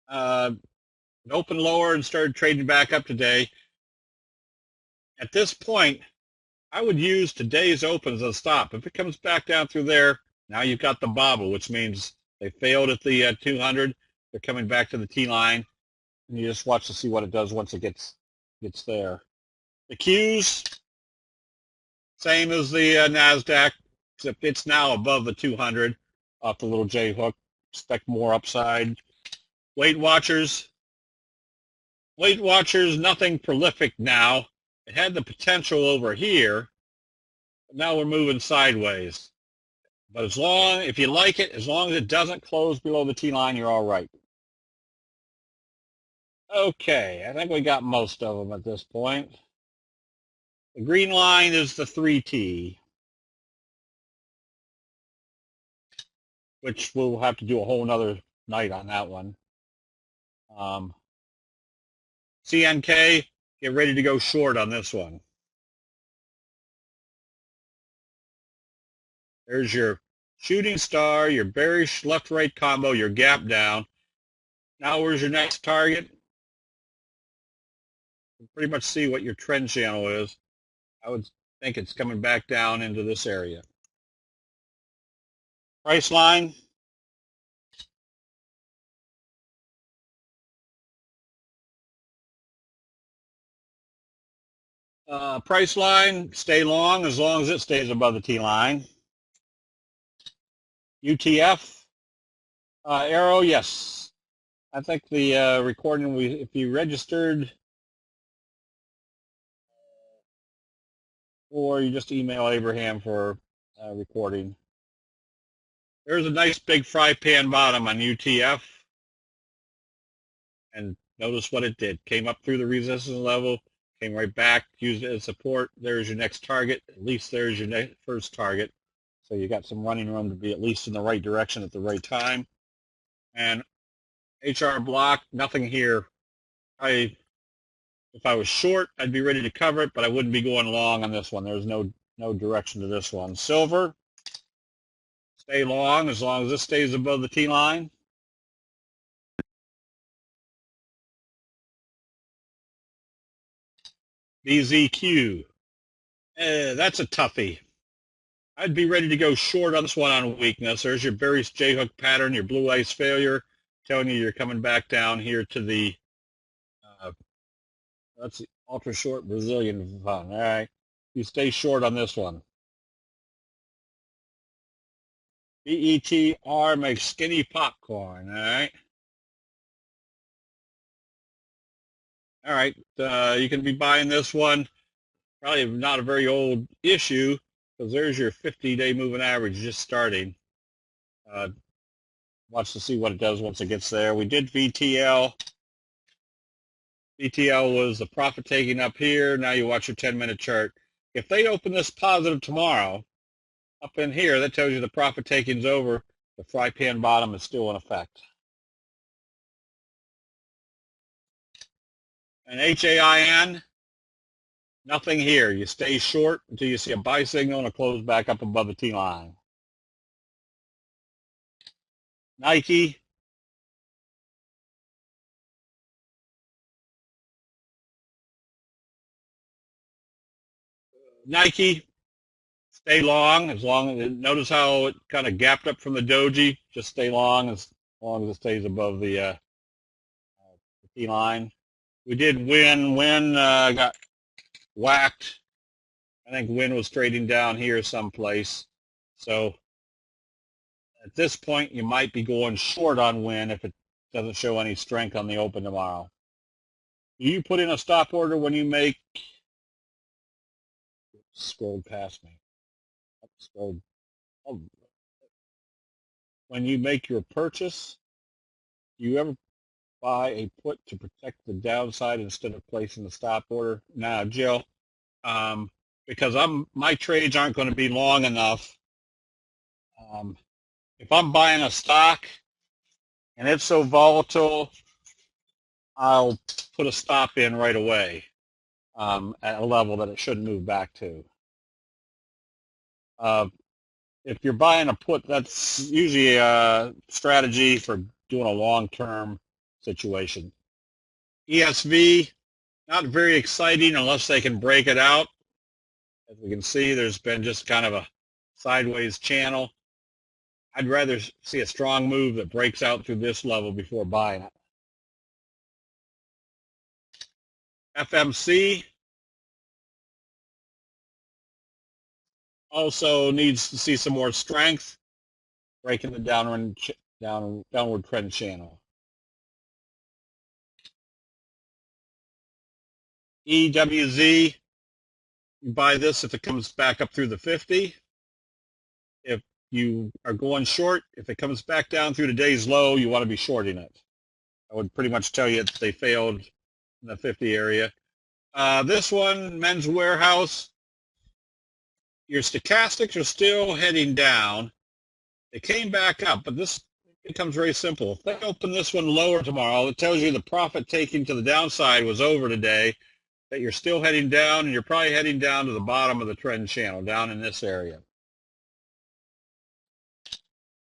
It opened lower and started trading back up today. At this point, I would use today's open as a stop. If it comes back down through there, now you've got the bobble, which means they failed at the 200. They're coming back to the T-line, and you just watch to see what it does once it gets there. The Qs, same as the NASDAQ, except it's now above the 200 off the little J-hook. Expect more upside. Weight Watchers, nothing prolific now. It had the potential over here, but now we're moving sideways. But if you like it, as long as it doesn't close below the T-line, you're all right. Okay, I think we got most of them at this point. The green line is the 3T, which we'll have to do a whole nother night on that one. CNK, get ready to go short on this one. There's your shooting star, your bearish left-right combo, your gap down. Now where's your next target? You can pretty much see what your trend channel is. I would think it's coming back down into this area. Price line. Price line, stay long as it stays above the T-line. UTF, arrow, yes. I think the recording, if you registered or you just email Abraham for recording. There's a nice big fry pan bottom on UTF. And notice what it did. Came up through the resistance level, came right back, used it as support. There's your next target. At least there's your first target. So you got some running room to be at least in the right direction at the right time. And HR block, nothing here. If I was short, I'd be ready to cover it, but I wouldn't be going long on this one. There's no direction to this one. Silver, stay long as this stays above the T line. BZQ, that's a toughie. I'd be ready to go short on this one on weakness. There's your bearish J-hook pattern, your blue ice failure, telling you you're coming back down here to the, that's the ultra short Brazilian fund. All right, you stay short on this one. BETR makes skinny popcorn. All right. All right, you can be buying this one. Probably not a very old issue because there's your 50-day moving average just starting. Watch to see what it does once it gets there. We did VTL. VTL was the profit taking up here. Now you watch your 10-minute chart. If they open this positive tomorrow, up in here, that tells you the profit taking's over. The fry pan bottom is still in effect. And HAIN, nothing here. You stay short until you see a buy signal and a close back up above the T line. Nike, stay long as notice how it kind of gapped up from the doji. Just stay long as it stays above the T line. We did win. Win got whacked. I think Win was trading down here someplace. So at this point, you might be going short on Win if it doesn't show any strength on the open tomorrow. Do you put in a stop order when you make, scrolled past me, scrolled, oh, when you make your purchase, do you ever buy a put to protect the downside instead of placing the stop order? Now, Jill, because my trades aren't going to be long enough. If I'm buying a stock and it's so volatile, I'll put a stop in right away at a level that it shouldn't move back to. If you're buying a put, that's usually a strategy for doing a long-term situation. ESV, not very exciting unless they can break it out. As we can see, there's been just kind of a sideways channel. I'd rather see a strong move that breaks out through this level before buying it. FMC also needs to see some more strength, breaking the downward trend channel. EWZ, you buy this if it comes back up through the 50. If you are going short, if it comes back down through today's low, you want to be shorting it. I would pretty much tell you that they failed in the 50 area. This one, Men's Warehouse, your stochastics are still heading down. They came back up, but this becomes very simple. If they open this one lower tomorrow, it tells you the profit taking to the downside was over today, that you're still heading down, and you're probably heading down to the bottom of the trend channel, down in this area.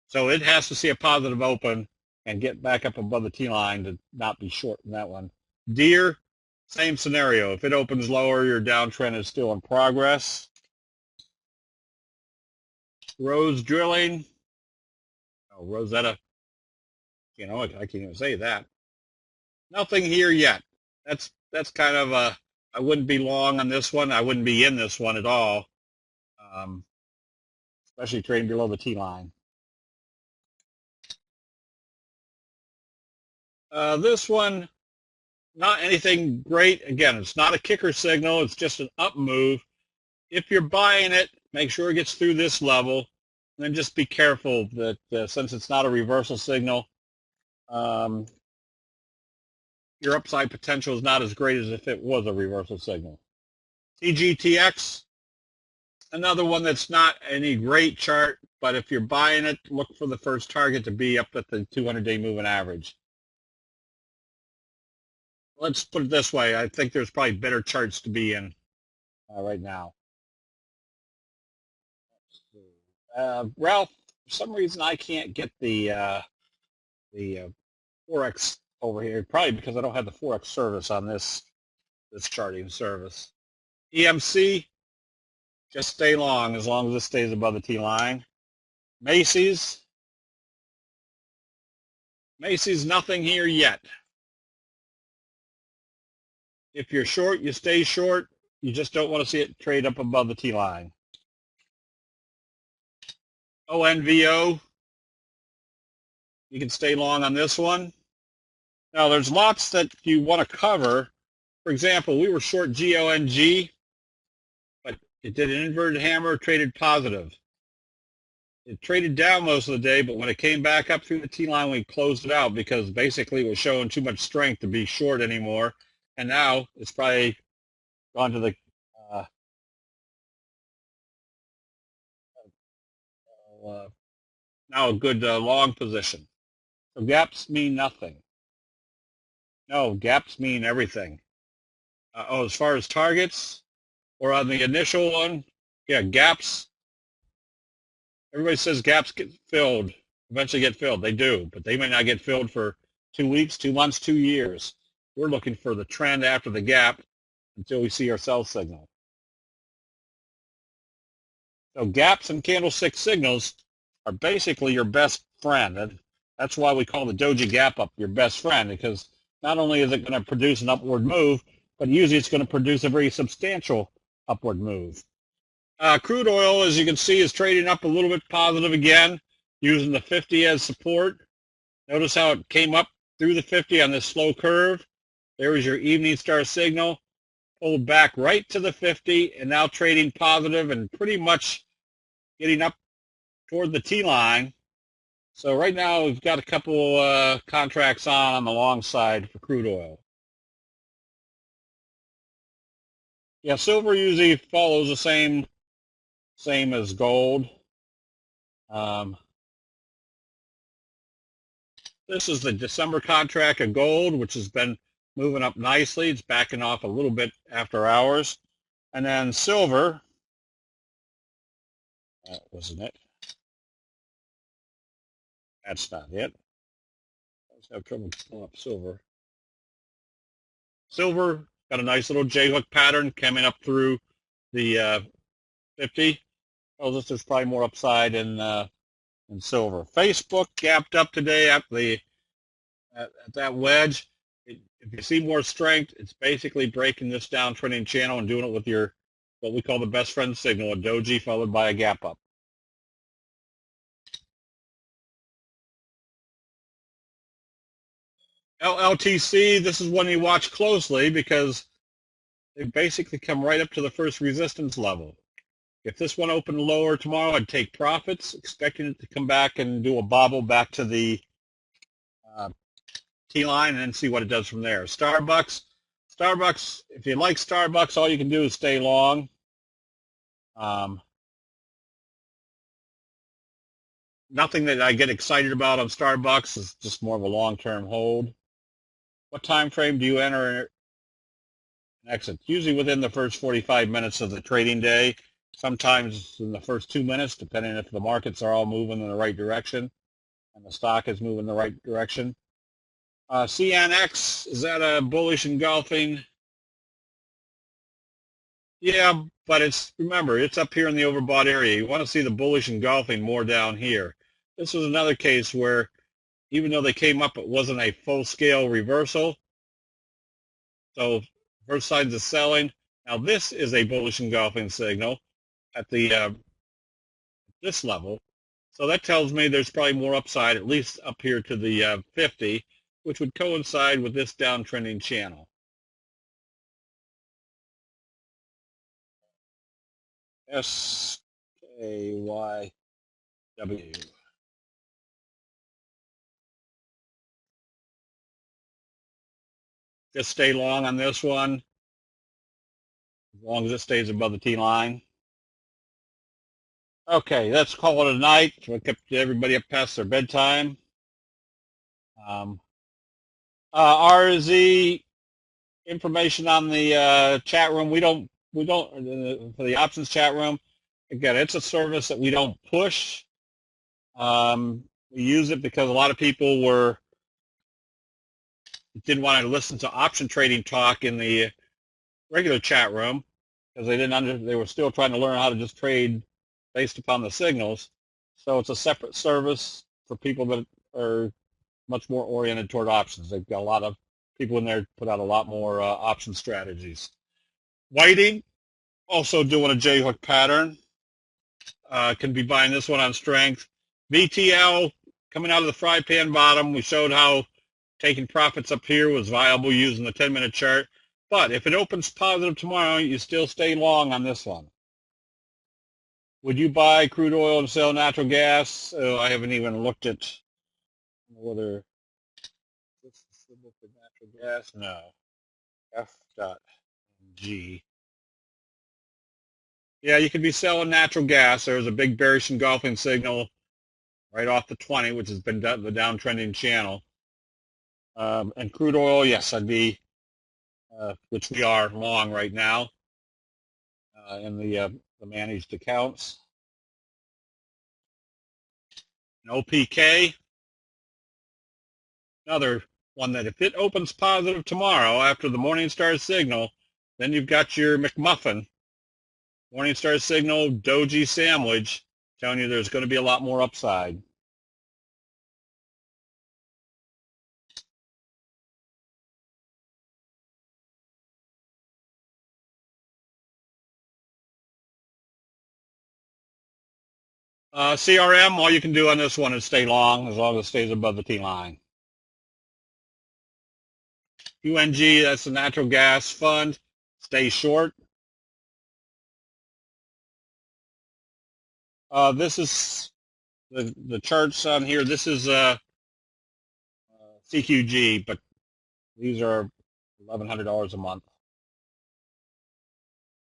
So it has to see a positive open and get back up above the T line to not be short in that one. Deer, same scenario. If it opens lower, your downtrend is still in progress. Rose Drilling, Rosetta, I can't even say that. Nothing here yet. That's kind of I wouldn't be long on this one. I wouldn't be in this one at all, especially trading below the T line. This one, not anything great. Again, it's not a kicker signal. It's just an up move. If you're buying it, make sure it gets through this level. And then just be careful that since it's not a reversal signal, um, your upside potential is not as great as if it was a reversal signal. TGTX, another one that's not any great chart, but if you're buying it, look for the first target to be up at the 200-day moving average. Let's put it this way. I think there's probably better charts to be in right now. Ralph, for some reason I can't get the Forex over here, probably because I don't have the Forex service on this charting service. EMC, just stay long as it stays above the T line. Macy's, nothing here yet. If you're short, you stay short. You just don't want to see it trade up above the T line. ONVO, you can stay long on this one. Now, there's lots that you want to cover. For example, we were short GONG, but it did an inverted hammer, traded positive. It traded down most of the day, but when it came back up through the T-line, we closed it out because basically it was showing too much strength to be short anymore. And now it's probably gone to the now a good long position. So gaps mean nothing. No, gaps mean everything. As far as targets, or on the initial one, yeah, gaps. Everybody says gaps get filled, eventually get filled. They do, but they may not get filled for 2 weeks, 2 months, 2 years. We're looking for the trend after the gap until we see our sell signal. So gaps and candlestick signals are basically your best friend. And that's why we call the doji gap up your best friend, because not only is it going to produce an upward move, but usually it's going to produce a very substantial upward move. Crude oil, as you can see, is trading up a little bit positive again, using the 50 as support. Notice how it came up through the 50 on this slow curve. There is your evening star signal. Pulled back right to the 50 and now trading positive and pretty much getting up toward the T-line. So right now we've got a couple contracts on the long side for crude oil. Yeah, silver usually follows the same as gold. This is the December contract of gold, which has been moving up nicely. It's backing off a little bit after hours. And then silver, that wasn't it. That's not it. I just have trouble pulling up silver. Silver got a nice little J-hook pattern coming up through the 50. Tells us there's probably more upside in silver. Facebook gapped up today at that wedge. If you see more strength, it's basically breaking this downtrending channel and doing it with your what we call the best friend signal, a doji followed by a gap up. LTC, this is one you watch closely because they basically come right up to the first resistance level. If this one opened lower tomorrow, I'd take profits, expecting it to come back and do a bobble back to the T-line and then see what it does from there. Starbucks, if you like Starbucks, all you can do is stay long. Nothing that I get excited about on Starbucks, is just more of a long-term hold. What time frame do you enter and exit? Usually within the first 45 minutes of the trading day, sometimes in the first 2 minutes, depending if the markets are all moving in the right direction and the stock is moving in the right direction. CNX, is that a bullish engulfing? Yeah, but remember, it's up here in the overbought area. You want to see the bullish engulfing more down here. This was another case where even though they came up, it wasn't a full-scale reversal. So first signs of selling. Now this is a bullish engulfing signal at the this level. So that tells me there's probably more upside, at least up here to the 50, which would coincide with this downtrending channel. SKY. W. Just stay long on this one, as long as it stays above the T line. Okay, let's call it a night. We kept everybody up past their bedtime. Um, RZ information on the chat room. We don't for the options chat room. Again, it's a service that we don't push. We use it because a lot of people didn't want to listen to option trading talk in the regular chat room because they were still trying to learn how to just trade based upon the signals. So it's a separate service for people that are much more oriented toward options. They've got a lot of people in there put out a lot more option strategies. Whiting, also doing a J-hook pattern. Can be buying this one on strength. VTL coming out of the fry pan bottom. We showed how taking profits up here was viable using the 10-minute chart. But if it opens positive tomorrow, you still stay long on this one. Would you buy crude oil and sell natural gas? I haven't even looked at whether this is the symbol for natural gas. No. F.G. Yeah, you could be selling natural gas. There's a big bearish engulfing signal right off the 20, which has been the downtrending channel. And crude oil, yes, I'd be, which we are long right now in the managed accounts. And OPK, another one that if it opens positive tomorrow after the Morningstar signal, then you've got your McMuffin. Morningstar signal, doji sandwich, telling you there's going to be a lot more upside. CRM, all you can do on this one is stay long as it stays above the T line. UNG, that's the natural gas fund. Stay short. This is the charts on here. This is CQG, but these are $1,100 a month.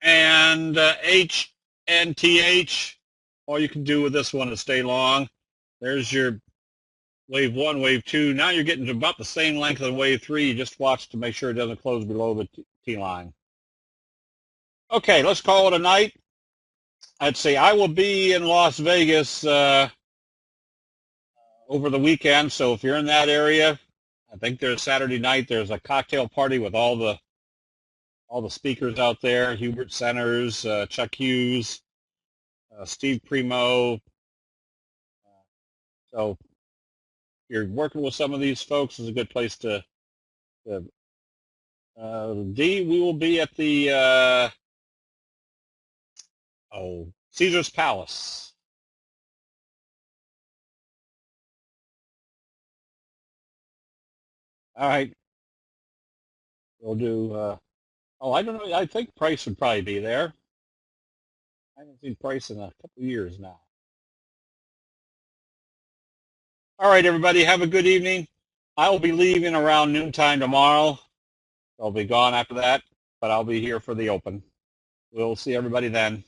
And HNTH, all you can do with this one is stay long. There's your wave 1, wave 2. Now you're getting to about the same length of wave 3. You just watch to make sure it doesn't close below the T line. Okay, let's call it a night. I'd say I will be in Las Vegas over the weekend, so if you're in that area, I think there's Saturday night. There's a cocktail party with all the speakers out there: Hubert Centers, Chuck Hughes, Steve Primo. So if you're working with some of these folks, is a good place to D. We will be at the Caesar's Palace. All right, we'll do. I don't know. I think Price would probably be there. I haven't seen Price in a couple of years now. All right, everybody, have a good evening. I will be leaving around noontime tomorrow. I'll be gone after that, but I'll be here for the open. We'll see everybody then.